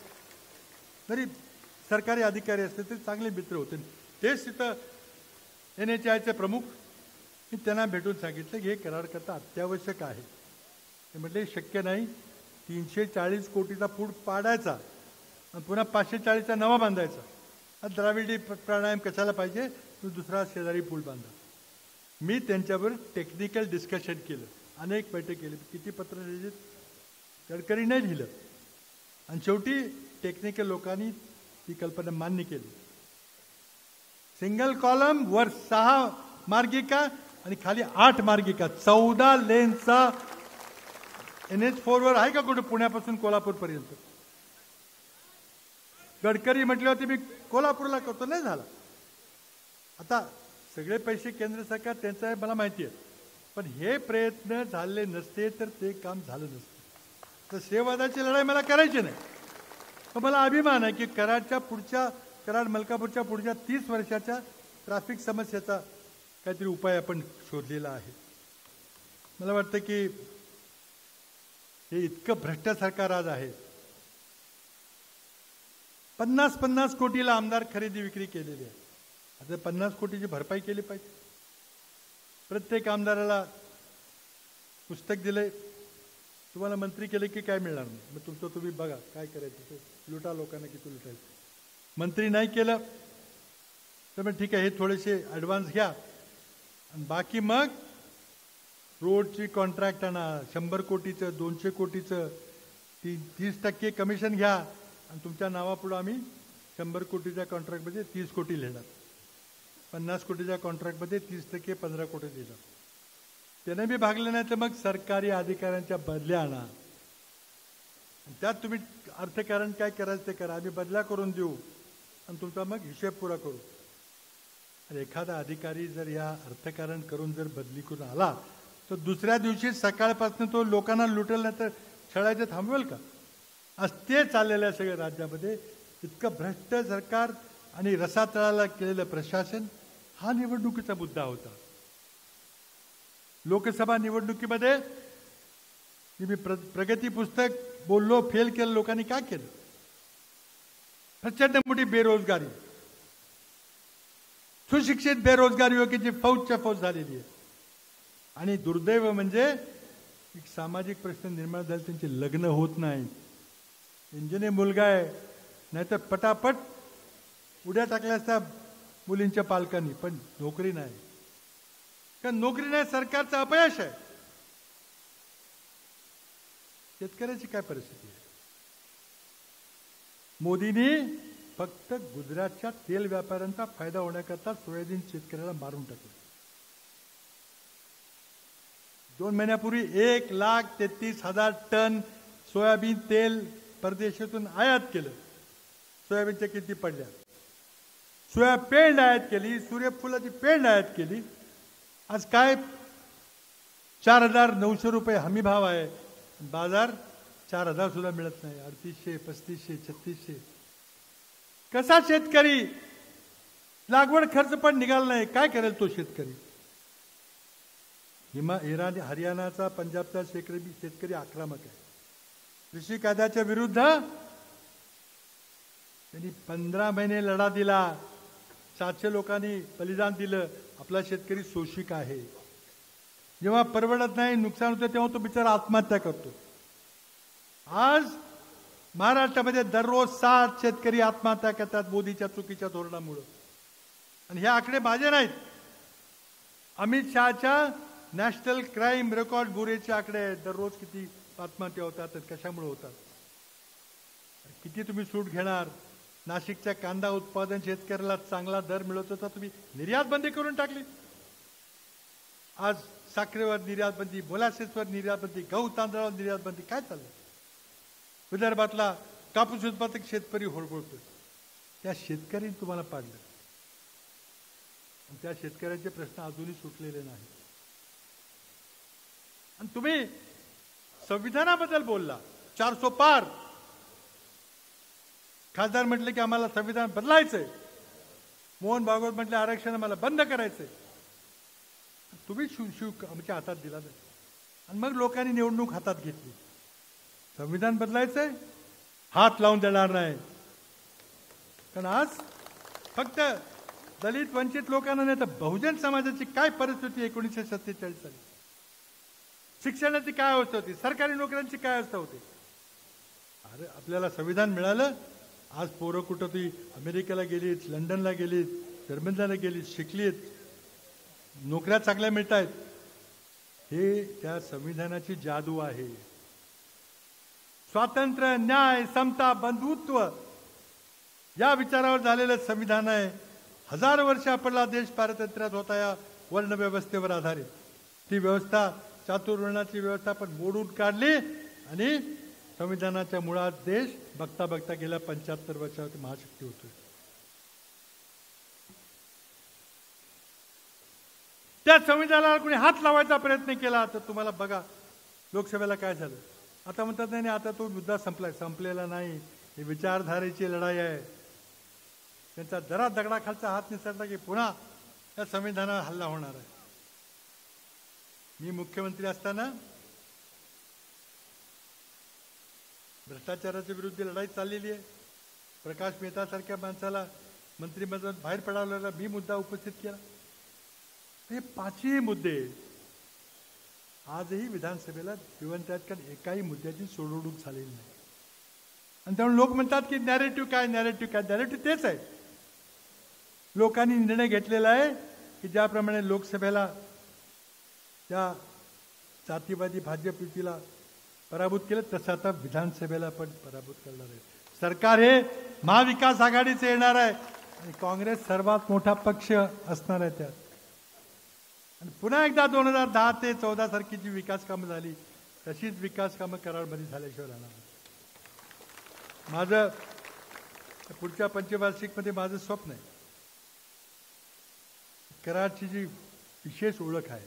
तरी सरकारी अधिकारी असते ते चांगले मित्र होते. तेच तिथं NHAIचे प्रमुख. मी त्यांना भेटून सांगितलं की हे कराड करता अत्यावश्यक आहे. ते म्हटले शक्य नाही, 340 कोटीचा पूल पाडायचा आणि पुन्हा 540चा नवा बांधायचा. द्राविडी प्राणायाम कशाला पाहिजे, तो दुसरा शेजारी पूल बांधा. मी त्यांच्यावर टेक्निकल डिस्कशन केलं, अनेक बैठक केली, किती पत्र लिहिली, गडकरी नाही लिहिलं. आणि शेवटी टेक्निकल लोकांनी ती कल्पना मान्य केली. सिंगल कॉलम वर 6 मार्गिका आणि खाली 8 मार्गिका, 14 लेनचा NH4 वर आहे का कुठे पुण्यापासून कोल्हापूरपर्यंत. गडकरी म्हटले होते मी कोल्हापूरला करतो, नाही झाला. आता सगळे पैसे केंद्र सरकार त्यांचं आहे मला माहिती आहे, पण हे प्रयत्न झाले नसते तर ते काम झालं नसतं. तर शेवादाची लढाई मला करायची नाही. पण मला अभिमान आहे की कराड मलकापूरच्या पुढच्या 30 वर्षाच्या ट्रॅफिक समस्येचा काहीतरी उपाय आपण शोधलेला आहे. मला वाटतं की हे इतकं भ्रष्ट सरकार आज आहे. 50 कोटीला आमदार खरेदी विक्री केलेली आहे. आता 50 कोटीची भरपाई केली पाहिजे. प्रत्येक आमदाराला पुस्तक दिलंय, तुम्हाला मंत्री केले की काय मिळणार नाही, मग तुमचं तुम्ही बघा काय करायचं ते, लुटा लोकांना किती लुटायचं. मंत्री नाही केलं तर मग ठीक आहे, हे थोडेसे ॲडव्हान्स घ्या आणि बाकी मग रोडची कॉन्ट्रॅक्ट आणा, 100 कोटीचं 200 कोटीचं 30% कमिशन घ्या आणि तुमच्या नावापुढं आम्ही 100 कोटीच्या कॉन्ट्रॅक्टमध्ये 30 कोटी लिहिणार, 50 कोटीच्या कॉन्ट्रॅक्टमध्ये 30% 15 कोटी लिहिणार. त्याने बी भागलं नाही तर मग सरकारी अधिकाऱ्यांच्या बदल्या आणा. त्यात तुम्ही अर्थकारण काय करायचं ते करा, आम्ही बदल्या करून देऊ आणि तुमचा मग हिशेब पुरा करू. आणि एखादा अधिकारी जर या अर्थकारण करून जर बदली करून आला तर दुसऱ्या दिवशी सकाळपासून तो लोकांना लुटेल नाही तर छळायचं थांबवेल का. आज ते चाललेलं आहे सगळ्या राज्यामध्ये. इतकं भ्रष्ट सरकार आणि रसातळाला केलेलं प्रशासन हा निवडणुकीचा मुद्दा होता. लोकसभा निवडणुकीमध्ये मी प्रगती पुस्तक बोललो, फेल केलं, लोकांनी काय केलं? प्रचंड मोठी बेरोजगारी, सुशिक्षित बेरोजगारी हो की जी फौजच्या फौज झालेली आहे. आणि दुर्दैव म्हणजे एक सामाजिक प्रश्न निर्माण झाले, त्यांचे लग्न होत नाही. इंजिनियर मुलगा आहे, नाहीतर पटापट उड्या टाकल्या असत्या मुलींच्या पालकांनी, पण नोकरी नाही. कारण नोकरी नाही, सरकारचं अपयश आहे. शेतकऱ्याची काय परिस्थिती आहे? मोदींनी फक्त गुजरातच्या तेल व्यापाऱ्यांचा फायदा होण्याकरता सोयाबीन शेतकऱ्याला मारून टाकलं. 2 महिन्यापूर्वी 1,33,000 टन सोयाबीन तेल परदेशातून आयात केलं. सोयाबीनच्या किती पडल्या? सोया पेंड आयात केली, सूर्यफुलाची पेंड आयात केली. आज काय 4,900 रुपये हमी भाव आहे, बाजार 4,000 सुद्धा मिळत नाही. 3,800, 3,500, 3,600. कसा शेतकरी? लागवड खर्च पण निघाला नाही, काय करेल तो शेतकरी? हरियाणाचा, पंजाबचा शेतकरी आक्रमक आहे. कृषी कायद्याच्या विरुद्ध त्यांनी 15 महिने लढा दिला. 700 लोकांनी बलिदान दिलं. आपला शेतकरी शोषिक आहे. जेव्हा परवडत नाही, नुकसान होतं, तेव्हा तो बिचारा आत्महत्या करतो. आज महाराष्ट्रामध्ये दररोज 7 शेतकरी आत्महत्या करतात मोदीच्या चुकीच्या धोरणामुळे. आणि हे आकडे माझे नाहीत, अमित शहाच्या नॅशनल क्राईम रेकॉर्ड ब्युरोचे आकडे आहेत. दररोज किती आत्महत्या होतात, कशामुळे होतात? किती तुम्ही सूट घेणार? नाशिकच्या कांदा उत्पादन शेतकऱ्याला चांगला दर मिळत होता, तुम्ही निर्यात बंदी करून टाकली. आज साखरेवर निर्यात बंदी, मोलासेसवर निर्यात बंदी, गहू तांदळावर निर्यात बंदी. काय चाललंय? विदर्भातला कापूस उत्पादक शेतकरी होळबोळतोय. त्या शेतकऱ्यांनी तुम्हाला पाडलं. त्या शेतकऱ्यांचे प्रश्न अजूनही सुटलेले नाही. आणि तुम्ही संविधानाबद्दल बोलला, 400 पार. खासदार म्हटले की आम्हाला संविधान बदलायचंय. मोहन भागवत म्हटले आरक्षण आम्हाला बंद करायचंय. तुम्ही शिव आमच्या हातात दिला नाही. आणि मग लोकांनी निवडणूक हातात घेतली. संविधान बदलायचंय, हात लावून देणार नाही. कारण आज फक्त दलित वंचित लोकांना नाही तर बहुजन समाजाची काय परिस्थिती 1947 साली, शिक्षणाची काय अवस्था होती, सरकारी नोकऱ्यांची काय अवस्था होती. अरे आपल्याला संविधान मिळालं. आज पोरं कुठं ती अमेरिकेला गेलीत, लंडनला गेलीत, जर्मनीला गेलीत, शिकलीत, नोकऱ्या चांगल्या मिळत आहेत. हे त्या संविधानाची जादू आहे. स्वातंत्र्य, न्याय, समता, बंधुत्व या विचारावर झालेलं संविधान आहे. हजारो वर्ष आपला देश पारतंत्र्यात होता या वर्ण व्यवस्थेवर आधारित. ती व्यवस्था, चातुर्वर्णाची व्यवस्था पण मोडून काढली आणि संविधानाच्या मुळात देश बघता बघता गेल्या 75 वर्षात महाशक्ती होतोय. त्या संविधानाला कोणी हात लावायचा प्रयत्न केला तर तुम्हाला बघा लोकसभेला काय झालं. आता म्हणतात नाही आता तो मुद्दा संपलाय. संपलेला नाही. ही विचारधारेची लढाई आहे. त्यांचा जरा दगडाखालचा हात निसरला की पुन्हा त्या संविधानावर हल्ला होणार आहे. मी मुख्यमंत्री असताना भ्रष्टाचाराच्या विरुद्ध लढाई चाललेली आहे. प्रकाश मेहता सारख्या माणसाला मंत्रिमंडळात बाहेर पडावलेला मी मुद्दा उपस्थित केला. हे 5ही मुद्दे आजही विधानसभेला जिवंत आहेत, कारण एकाही मुद्द्याची सोडवणूक झालेली नाही. आणि त्यामुळे लोक म्हणतात की नॅरेटिव्ह काय, नॅरेटिव्ह काय. नॅरेटिव्ह तेच आहे. लोकांनी निर्णय घेतलेला आहे की ज्याप्रमाणे लोकसभेला त्या जातीवादी भाजप युतीला पराभूत केलं तसं आता विधानसभेला पण पराभूत करणार आहे. सरकार हे महाविकास आघाडीचे येणार आहे आणि काँग्रेस सर्वात मोठा पक्ष असणार आहे त्यात. आणि पुन्हा एकदा 2010 ते 14 सारखी जी विकास कामं झाली तशीच विकास कामं कराडमध्ये झाल्याशिवाय राहणार. माझं पुढच्या पंचवार्षिकमध्ये माझं स्वप्न आहे. कराडची जी विशेष ओळख आहे,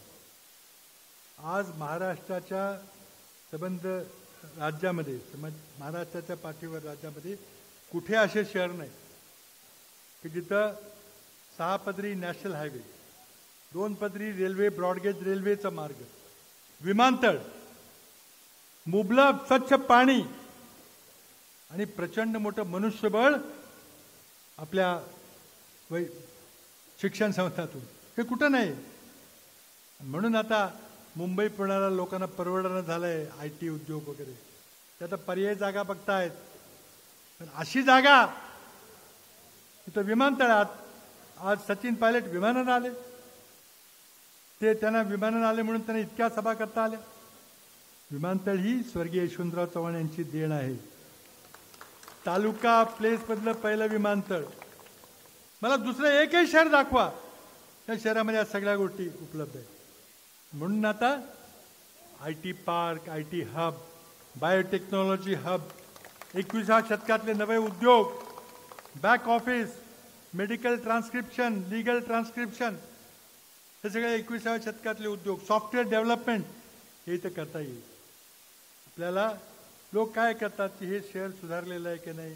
आज महाराष्ट्राच्या संबंध राज्यामध्ये, महाराष्ट्राच्या पाठीवर राज्यामध्ये कुठे असे शहर नाही की जिथं 6 पदरी नॅशनल हायवे, 2 पदरी रेल्वे, ब्रॉडगेज रेल्वेचा मार्ग, विमानतळ, मुबलक स्वच्छ पाणी आणि प्रचंड मोठं मनुष्यबळ आपल्या शिक्षण संस्थातून, हे कुठं नाही. म्हणून आता मुंबई पुण्याला लोकांना परवडणं झालंय IT उद्योग वगैरे, ते आता पर्यायी जागा बघतायत. पण अशी जागा तिथं विमानतळात आज सचिन पायलट विमानानं आले, ते त्यांना विमानानं आले म्हणून त्यांना इतक्या सभा करता आल्या. विमानतळ ही स्वर्गीय यशवंतराव चव्हाण यांची देण आहे. तालुका प्लेसमधलं पहिलं विमानतळ. मला दुसरं एकही शहर दाखवा त्या शहरामध्ये या सगळ्या गोष्टी उपलब्ध आहेत. म्हणून आता IT park, IT hub, biotechnology hub, 21व्या शतकातले नवे उद्योग, back office, medical transcription, legal transcription, हे सगळे 21व्या शतकातले उद्योग, सॉफ्टवेअर डेव्हलपमेंट, हे इथं करता येईल. आपल्याला लोक काय करतात की हे शहर सुधारलेलं आहे की नाही,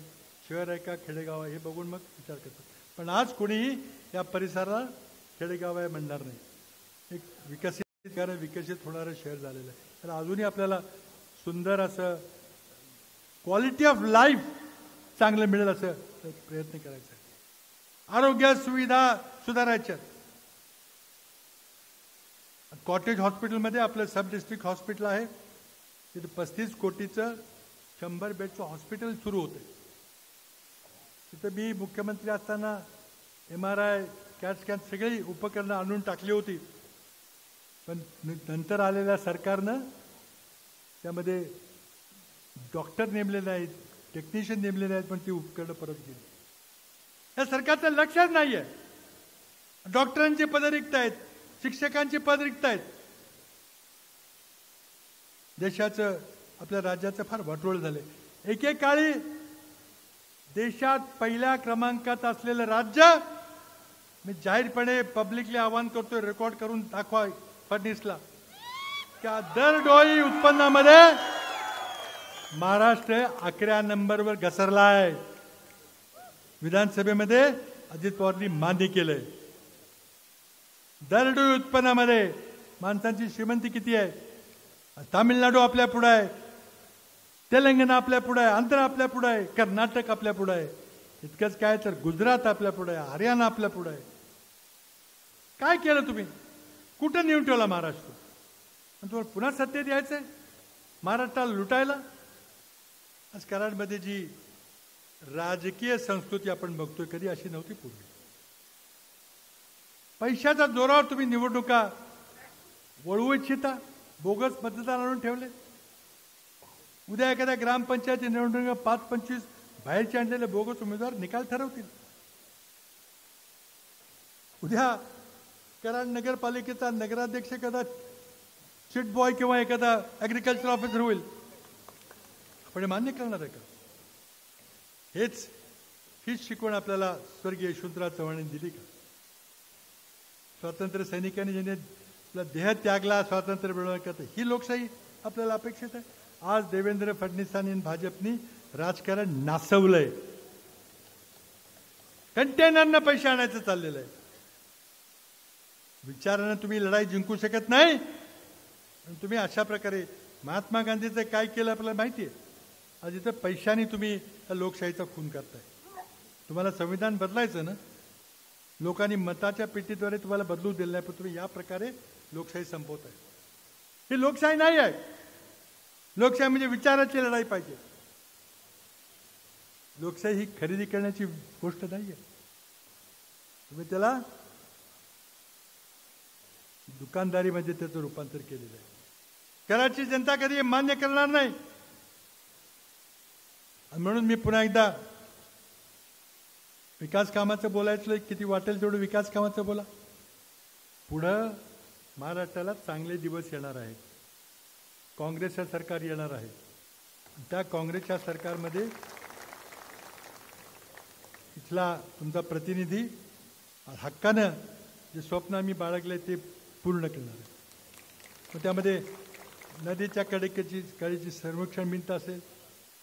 शहर आहे का खेडेगाव आहे, हे बघून मग विचार करतात. पण आज कोणीही या परिसराला खेडेगाव आहे म्हणणार नाही. एक विकसित होणारं शहर झालेलं आहे. तर अजूनही आपल्याला सुंदर असं क्वालिटी ऑफ लाईफ चांगलं मिळेल असं प्रयत्न करायचा आहे. आरोग्य सुविधा सुधारायच्या. कॉटेज हॉस्पिटलमध्ये आपलं सब डिस्ट्रिक्ट हॉस्पिटल आहे, तिथे 35 कोटीचं 100 बेडचं हॉस्पिटल सुरू होतं. तिथं मी मुख्यमंत्री असताना MRI, CAT स्कॅन सगळी उपकरणं आणून टाकली होती. पण नंतर आलेल्या सरकारनं त्यामध्ये डॉक्टर नेमले नाहीत, टेक्निशियन नेमले नाहीत, पण ती उपकरणं परत गेली. या सरकारचं लक्षच नाही आहे. डॉक्टरांची पदं रिक्त आहेत, शिक्षकांची पद रिक्त आहेत. देशाचं, आपल्या राज्याचं फार वाटोळ झालंय. एकेकाळी देशात पहिल्या क्रमांकात असलेलं राज्य, मी जाहीरपणे पब्लिकली आवाहन करतोय, रेकॉर्ड करून दाखवा फडणवीसला, त्या दरडोई उत्पन्नामध्ये महाराष्ट्र 11 नंबरवर घसरलाय. विधानसभेमध्ये अजित पवारांनी मान्य केलंय. दरडोई उत्पन्नामध्ये माणसांची श्रीमंती किती आहे. तामिळनाडू आपल्या पुढे आहे, तेलंगणा आपल्या पुढे आहे, आंध्र आपल्या पुढे आहे, कर्नाटक आपल्या पुढे आहे. इतकंच काय तर गुजरात आपल्या पुढे आहे, हरियाणा आपल्या पुढे आहे. काय केलं तुम्ही, कुठं नेऊन ठेवला महाराष्ट्र. आणि तुम्हाला पुन्हा सत्तेत यायचंय महाराष्ट्राला लुटायला. आज कराडमध्ये जी राजकीय संस्कृती आपण बघतोय, कधी अशी नव्हती पूर्वी. पैशाच्या जोरावर तुम्ही निवडणुका वळवू इच्छिता, बोगस मतदार आणून ठेवले. उद्या एखाद्या ग्रामपंचायती निवडणुका 5-25 बाहेरचे आणलेले बोगस उमेदवार निकाल ठरवतील. उद्या कराड नगरपालिकेचा नगराध्यक्ष एखादा चिट बॉय किंवा एखादा ॲग्रिकल्चर ऑफिसर होईल, आपण मान्य करणार आहे का. हीच शिकवण आपल्याला स्वर्गीय यशवंतराव चव्हाणांनी दिली का. स्वातंत्र्य सैनिकांनी ज्यांनी आपला देह त्यागला स्वातंत्र्य मिळवण्याकरता, ही लोकशाही आपल्याला अपेक्षित आहे. आज देवेंद्र फडणवीसांनी आणि भाजपनी राजकारण नासवलंय. कंटेनरनं पैसे आणायचं चाललेलं आहे. विचारानं तुम्ही लढाई जिंकू शकत नाही. तुम्ही अशा प्रकारे महात्मा गांधीचं काय केलं आपल्याला माहिती आहे. आज इथं पैशाने तुम्ही लोकशाहीचा खून करताय. तुम्हाला संविधान बदलायचं ना, लोकांनी मताच्या पेटीद्वारे तुम्हाला बदलू दिलं नाही, पण तुम्ही या प्रकारे लोकशाही संपवताय. ही लोकशाही नाही आहे. लोकशाही म्हणजे विचाराची लढाई पाहिजे. लोकशाही ही खरेदी करण्याची गोष्ट नाही आहे. तुम्ही त्याला दुकानदारीमध्ये त्याचं रूपांतर केलेलं आहे. कराडची जनता कधी मान्य करणार नाही. म्हणून मी पुन्हा एकदा विकास कामाचं बोलायचं, किती वाटेल तेवढं विकास कामाचं बोला. पुढं महाराष्ट्राला चांगले दिवस येणार आहेत. काँग्रेसचं सरकार येणार आहे. त्या काँग्रेसच्या सरकारमध्ये इथला तुमचा प्रतिनिधी हक्कानं जे स्वप्न आम्ही बाळगले ते पूर्ण करणार आहे. मग त्यामध्ये नदीच्या कडेची संरक्षण भिंत असेल,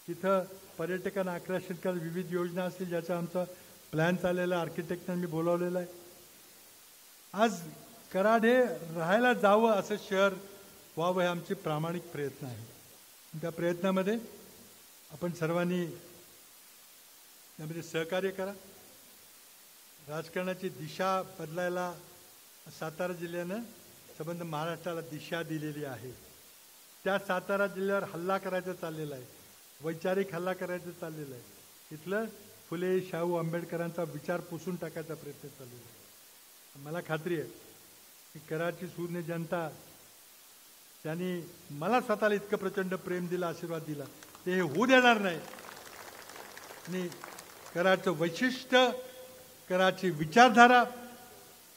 तिथं पर्यटकांना आकर्षित करायला विविध योजना असतील, ज्याचा आमचा प्लॅन चाललेला, आर्किटेक्टने मी बोलावलेला आहे. आज कराड हे राहायला जावं असं शहर व्हावं हे आमचे प्रामाणिक प्रयत्न आहे. त्या प्रयत्नामध्ये आपण सर्वांनी त्यामध्ये सहकार्य करा. राजकारणाची दिशा बदलायला सातारा जिल्ह्यानं संबंध महाराष्ट्राला दिशा दिलेली आहे. त्या सातारा जिल्ह्यावर हल्ला करायचा चाललेला आहे, वैचारिक हल्ला करायचा चाललेला आहे. इथलं फुले शाहू आंबेडकरांचा विचार पुसून टाकायचा प्रयत्न चाललेला आहे. मला खात्री आहे की कराडची सूर्य जनता त्यांनी मला स्वतःला इतकं प्रचंड प्रेम दिलं, आशीर्वाद दिला, ते हे होऊ देणार नाही. आणि कराडचं वैशिष्ट्य, कराडची विचारधारा,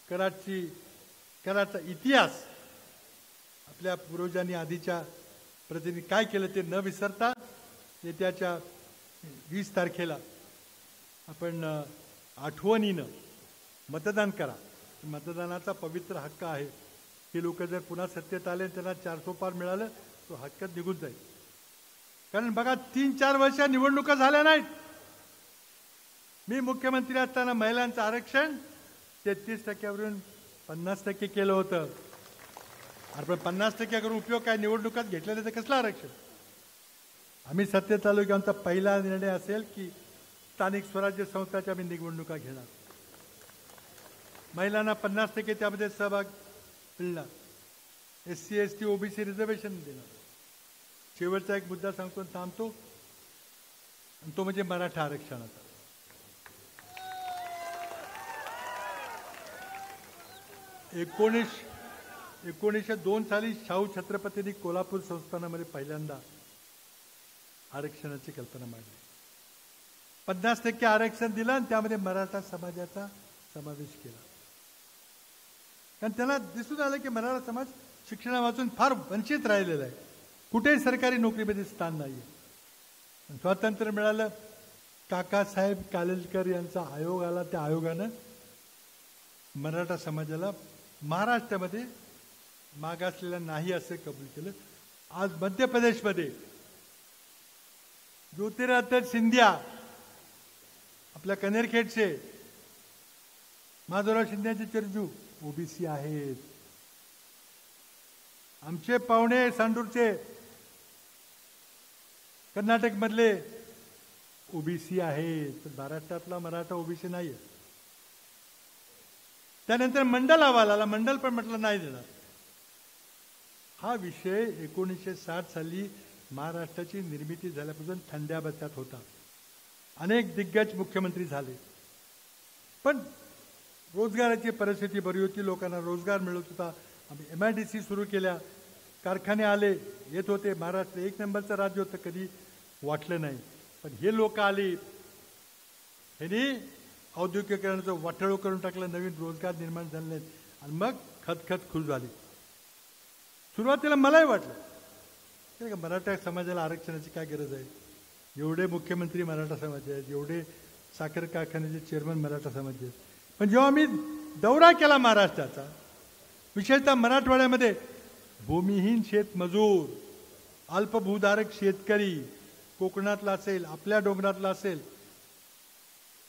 कराडचा इतिहास, आपल्या पूर्वजांनी आधीच्या प्रतिनिधी काय केलं ते न विसरता येत्याच्या 20 तारखेला आपण आठवणीनं मतदान करा. मतदानाचा पवित्र हक्क आहे. हे लोक जर पुन्हा सत्तेत आले, त्यांना 400 पार मिळालं, तो हक्क निघून जाईल. कारण बघा 3-4 वर्ष निवडणुका झाल्या नाहीत. मी मुख्यमंत्री असताना महिलांचं आरक्षण 33% 50% केलं होतं. अरे पण 50% करून उपयोग काय? निवडणुकात घेतलेलं तर कसलं आरक्षण? आम्ही सत्तेत आलो की आमचा पहिला निर्णय असेल की स्थानिक स्वराज्य संस्थाच्या आम्ही निवडणुका घेणार. महिलांना 50% त्यामध्ये सहभाग मिळणार. SC ST OBC रिझर्वेशन देणार. शेवटचा एक मुद्दा सांगतो, थांबतो, तो म्हणजे मराठा आरक्षणाचा. 1902 साली शाहू छत्रपतींनी कोल्हापूर संस्थानामध्ये पहिल्यांदा आरक्षणाची कल्पना मांडली. 50% आरक्षण दिलं आणि त्यामध्ये मराठा समाजाचा समावेश केला. कारण त्यांना दिसून आलं की मराठा समाज शिक्षणापासून फार वंचित राहिलेला आहे. कुठेही सरकारी नोकरीमध्ये स्थान नाही. स्वातंत्र्य मिळालं, काकासाहेब कालेलकर यांचा आयोग आला. त्या आयोगानं मराठा समाजाला महाराष्ट्रामध्ये मागासलेला नाही असं कबूल केलं. आज मध्य प्रदेशमध्ये ज्योतिरादित्य सिंधिया, आपल्या कनेरखेडचे माधवराव शिंदेचे चिरंजीव OBC आहेत. आमचे पाहुणे सांडूरचे कर्नाटक मधले OBC आहेत. पण महाराष्ट्रातला मराठा OBC नाहीये. त्यानंतर मंडल अहवाल आला. मंडल पण म्हटलं नाही देणार. हा विषय 1960 साली महाराष्ट्राची निर्मिती झाल्यापासून थंड्या बत्यात होता. अनेक दिग्गज मुख्यमंत्री झाले, पण रोजगाराची परिस्थिती बरी होती. लोकांना रोजगार मिळत होता. आम्ही MIDC सुरू केल्या. कारखाने आले, येत होते. महाराष्ट्र 1 नंबरचं राज्य होतं, कधी वाटलं नाही. पण हे लोक आली, ह्यांनी औद्योगिकीकरणाचं वाटोळं करून टाकलं. नवीन रोजगार निर्माण झाले नाहीत. आणि मग खतखत खुश झाली. सुरुवातीला मलाही वाटलं मराठा समाजाला आरक्षणाची काय गरज आहे? एवढे मुख्यमंत्री मराठा समाज आहेत, एवढे साखर कारखान्याचे चेअरमन मराठा समाज आहेत. पण जेव्हा मी दौरा केला महाराष्ट्राचा, विशेषतः मराठवाड्यामध्ये भूमिहीन शेतमजूर, अल्पभूधारक शेतकरी, कोकणातला असेल, आपल्या डोंगरातला असेल,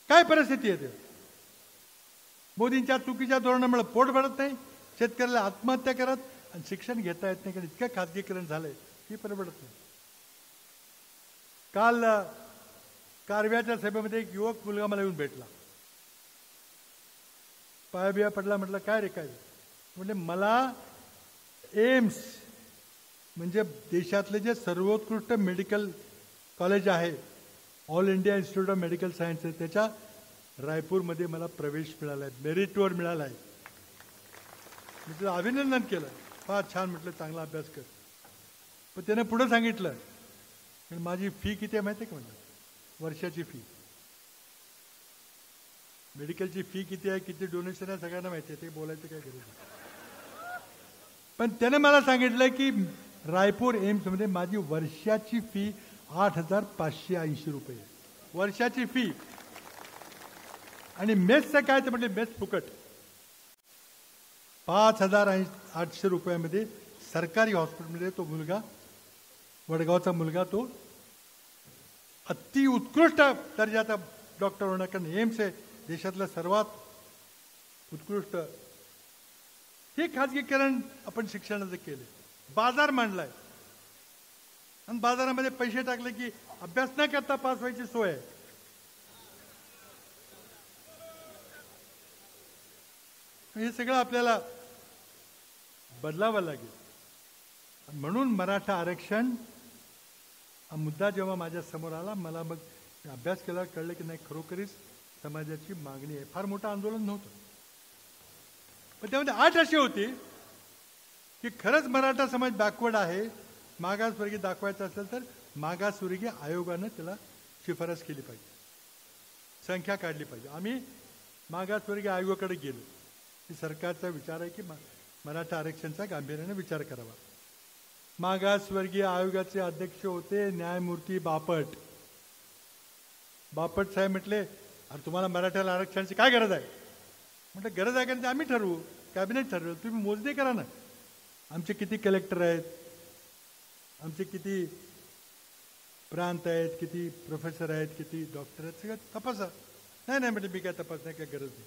काय परिस्थिती आहे? मोदींच्या चुकीच्या धोरणामुळे पोट भरत नाही, शेतकऱ्याला आत्महत्या करत, आणि शिक्षण घेता येत नाही. कारण इतकं खाजगीकरण झालंय की परवडत नाही. काल कारव्याच्या सभेमध्ये एक युवक मुलगा मला येऊन भेटला. पायाबिया पडला. म्हटलं काय रे काय? म्हणजे मला एम्स म्हणजे देशातले जे सर्वोत्कृष्ट मेडिकल कॉलेज आहे, all India institute of medical science, त्याच्या रायपूरमध्ये मला प्रवेश मिळाला आहे, मेरिटवर मिळाला आहे. मी तुझं अभिनंदन केलं. फार छान. म्हटलं चांगला अभ्यास कर. पण त्याने पुढे सांगितलं माझी फी किती आहे माहिती आहे का? म्हणलं वर्षाची फी, मेडिकलची फी किती आहे, किती डोनेशन आहे, सगळ्यांना माहिती आहे. ते बोलायचं काय गरज नाही. पण त्याने मला सांगितलं की रायपूर एम्समध्ये माझी वर्षाची फी 8,580 रुपये वर्षाची फी. आणि मेसचं काय? तर म्हटले मेस फुकट. 5,800 रुपयामध्ये सरकारी हॉस्पिटलमध्ये तो मुलगा, वडगावचा मुलगा, तो अति उत्कृष्ट दर्जाचा डॉक्टर होणार. कारण एम्स आहे देशातलं सर्वात उत्कृष्ट. हे खाजगीकरण आपण शिक्षणाचं केलं. बाजार मांडलाय आणि बाजारामध्ये पैसे टाकले की अभ्यास न करता पास व्हायची सोय आहे. हे सगळं आपल्याला बदलावं लागेल. म्हणून मराठा आरक्षण हा मुद्दा जेव्हा माझ्या समोर आला, मला मग अभ्यास केला, कळलं की नाही खरोखरीच समाजाची मागणी आहे. फार मोठं आंदोलन नव्हतं, पण त्यामध्ये अट अशी होती की खरंच मराठा समाज बॅकवर्ड आहे, मागासवर्गीय दाखवायचं असेल तर मागासवर्गीय आयोगानं त्याला शिफारस केली पाहिजे, संख्या काढली पाहिजे. आम्ही मागासवर्गीय आयोगाकडे गेलो की सरकारचा विचार आहे की मराठा आरक्षणाचा गांभीर्याने विचार करावा. मागासवर्गीय आयोगाचे अध्यक्ष होते न्यायमूर्ती बापट. बापट साहेब म्हटले, अरे तुम्हाला मराठ्याला आरक्षणाची काय गरज आहे? म्हटलं गरज आहे का आम्ही ठरवू, कॅबिनेट ठरवू, तुम्ही मोजणी करा ना. आमचे किती कलेक्टर आहेत, आमचे किती प्रांत आहेत, किती प्रोफेसर आहेत, किती डॉक्टर आहेत, सगळं तपासा. नाही म्हटलं मी काय तपासण्याची काय गरज नाही.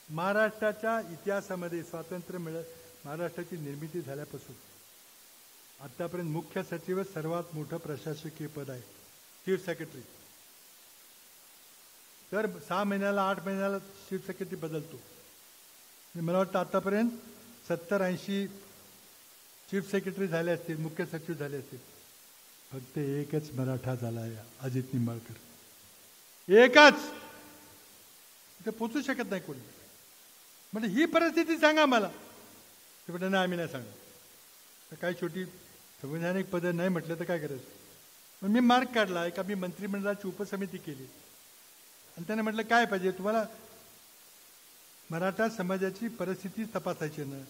महाराष्ट्राच्या इतिहासामध्ये स्वातंत्र्य महाराष्ट्राची निर्मिती झाल्यापासून आतापर्यंत मुख्य सचिव सर्वात मोठं प्रशासकीय पद आहे, चीफ सेक्रेटरी. तर 6 महिन्याला 8 महिन्याला चीफ सेक्रेटरी बदलतो. मला वाटतं आतापर्यंत 70-80 चीफ सेक्रेटरी झाले असतील, मुख्य सचिव झाले असतील. फक्त एकच मराठा झाला आहे, अजित निंबाळकर, एकच. ते पोचू शकत नाही कोणी. म्हणजे ही परिस्थिती सांगा मला. ते म्हटलं नाही आम्ही नाही सांगणार. तर काही छोटी संवैधानिक पद नाही म्हटलं तर काय करायचं. पण मी मार्क काढला, एका मी मंत्रिमंडळाची उपसमिती केली आणि त्याने म्हटलं काय पाहिजे तुम्हाला, मराठा समाजाची परिस्थिती तपासायची ना,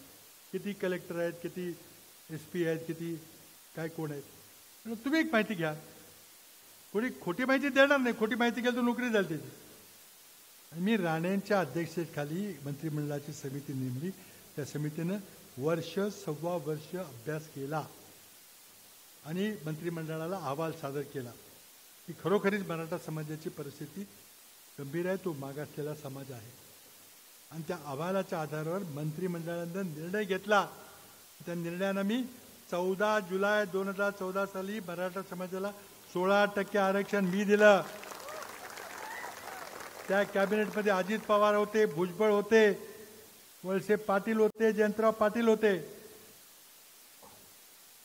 किती कलेक्टर आहेत, किती SP आहेत, किती काय कोण आहेत. तुम्ही एक माहिती घ्या. कोणी खोटी माहिती देणार नाही, खोटी माहिती घ्याल तर नोकरी झाली त्याची. मी राणेंच्या अध्यक्षतेखाली मंत्रिमंडळाची समिती नेमली. त्या समितीनं 1.25 वर्ष अभ्यास केला आणि मंत्रिमंडळाला अहवाल सादर केला की खरोखरीच मराठा समाजाची परिस्थिती गंभीर आहे, तो मागासलेला समाज आहे. आणि त्या अहवालाच्या आधारावर मंत्रिमंडळानं निर्णय घेतला. त्या निर्णयानं मी 14 जुलै 2014 साली मराठा समाजाला 16% आरक्षण मी दिलं. त्या कॅबिनेटमध्ये अजित पवार होते, भुजबळ होते, वळसे पाटील होते, जयंतराव पाटील होते,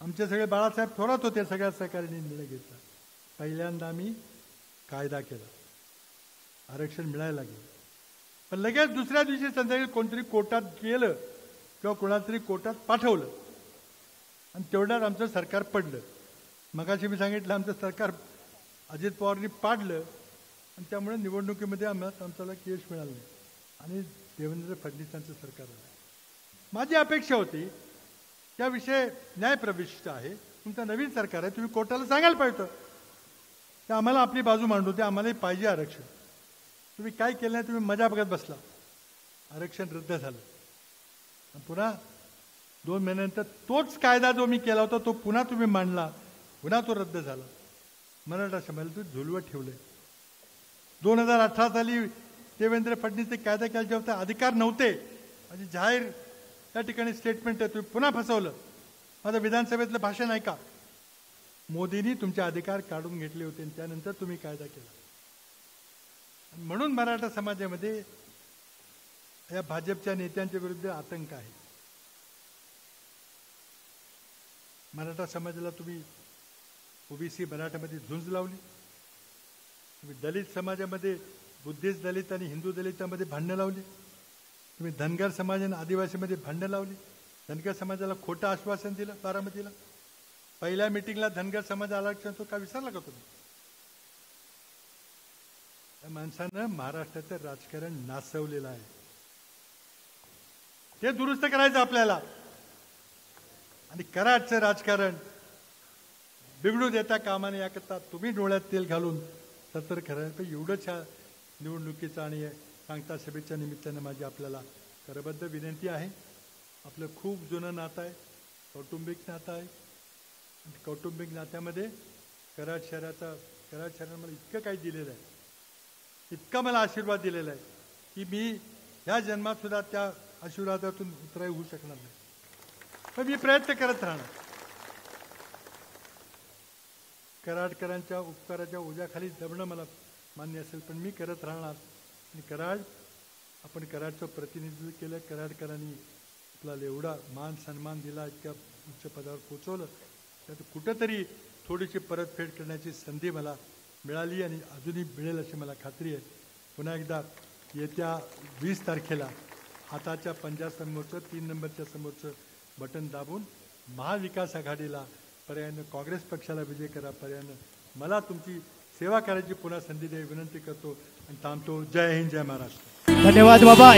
आमचे सगळे बाळासाहेब थोरात होते. सगळ्या सहकार्याने निर्णय घेतला. पहिल्यांदा मी कायदा केला, आरक्षण मिळायला लागलं. पण लगेच दुसऱ्या दिवशी संध्याकाळी कोणतरी कोर्टात गेलं किंवा कोणाला तरी कोर्टात पाठवलं आणि तेवढ्यात आमचं सरकार पडलं. मगाशी मी सांगितलं आमचं सरकार अजित पवारांनी पाडलं आणि त्यामुळे निवडणुकीमध्ये आमच्याला यश मिळालं नाही आणि देवेंद्र फडणवीसांचं सरकार आलं. माझी अपेक्षा होती, त्याविषयी न्यायप्रविष्ट आहे, तुमचं नवीन सरकार आहे, तुम्ही कोर्टाला सांगायला पाहिजे ते आम्हाला आपली बाजू मांडू दे, आम्हालाही पाहिजे आरक्षण. तुम्ही काय केलं नाही, तुम्ही मजा बघत बसला. आरक्षण रद्द झालं. पुन्हा 2 महिन्यानंतर तोच कायदा जो मी केला होता तो पुन्हा तुम्ही मांडला, पुन्हा तो रद्द झाला. मराठा समाजाला तुम्ही झुलवत ठेवलंय. 2018 साली देवेंद्र फडणवीस कायदा केला जेव्हा अधिकार नव्हते, म्हणजे जाहीर त्या ठिकाणी स्टेटमेंट आहे, तुम्ही पुन्हा फसवलं. माझं विधानसभेतलं भाषण ऐका. मोदींनी तुमचे अधिकार काढून घेतले होते आणि त्यानंतर तुम्ही कायदा केला. म्हणून मराठा समाजामध्ये या भाजपच्या नेत्यांच्या विरुद्ध आतंक आहे. मराठा समाजाला तुम्ही OBC मराठामध्ये झुंज लावली. तुम्ही दलित समाजामध्ये बुद्धिस्ट दलित आणि हिंदू दलितामध्ये भांडणं लावली. तुम्ही धनगर समाज आणि आदिवासीमध्ये भांडणं लावली. धनगर समाजाला खोटं आश्वासन दिलं बारामतीला. पहिल्या मिटिंगला धनगर समाज आरक्षण तो का विसरला का तुम्ही? या माणसानं महाराष्ट्राचं राजकारण नासवलेलं आहे. ते दुरुस्त करायचं आपल्याला. आणि कराडचं राजकारण बिघडू देता कामाने याकरता तुम्ही डोळ्यात तेल घालून सतर्क करायचं. एवढंच ह्या निवडणुकीचं आणि सांगता सभेच्या निमित्तानं माझी आपल्याला करबद्ध विनंती आहे. आपलं खूप जुनं नातं आहे, कौटुंबिक नातं आहे. आणि कौटुंबिक नात्यामध्ये कराड शहरानं मला इतकं काही दिलेलं आहे, इतका मला आशीर्वाद दिलेला आहे की मी ह्या जन्मात सुद्धा त्या आशीर्वादातून उतराई होऊ शकणार नाही. पण मी प्रयत्न करत राहणार. कराडकरांच्या उपकाराच्या ओझ्याखाली दबणं मला मान्य असेल, पण मी करत राहणार. आणि कराड आपण कराडचं प्रतिनिधित्व केलं, कराडकरांनी आपल्याला एवढा मान सन्मान दिला, इतक्या उच्च पदावर पोचवलं, त्यात कुठंतरी थोडीशी परतफेड करण्याची संधी मला मिळाली आणि अजूनही मिळेल अशी मला खात्री आहे. पुन्हा एकदा येत्या 20 तारखेला हाताच्या पंजासमोरचं 3 नंबरच्या समोरचं बटन दाबून महाविकास आघाडीला पर्यायानं काँग्रेस पक्षाला विजय करा, पर्यायानं मला तुमची सेवा करायची पुन्हा संधी द्यावी विनंती करतो आणि थांबतो. जय हिंद, जय महाराष्ट्र. धन्यवाद बाबा.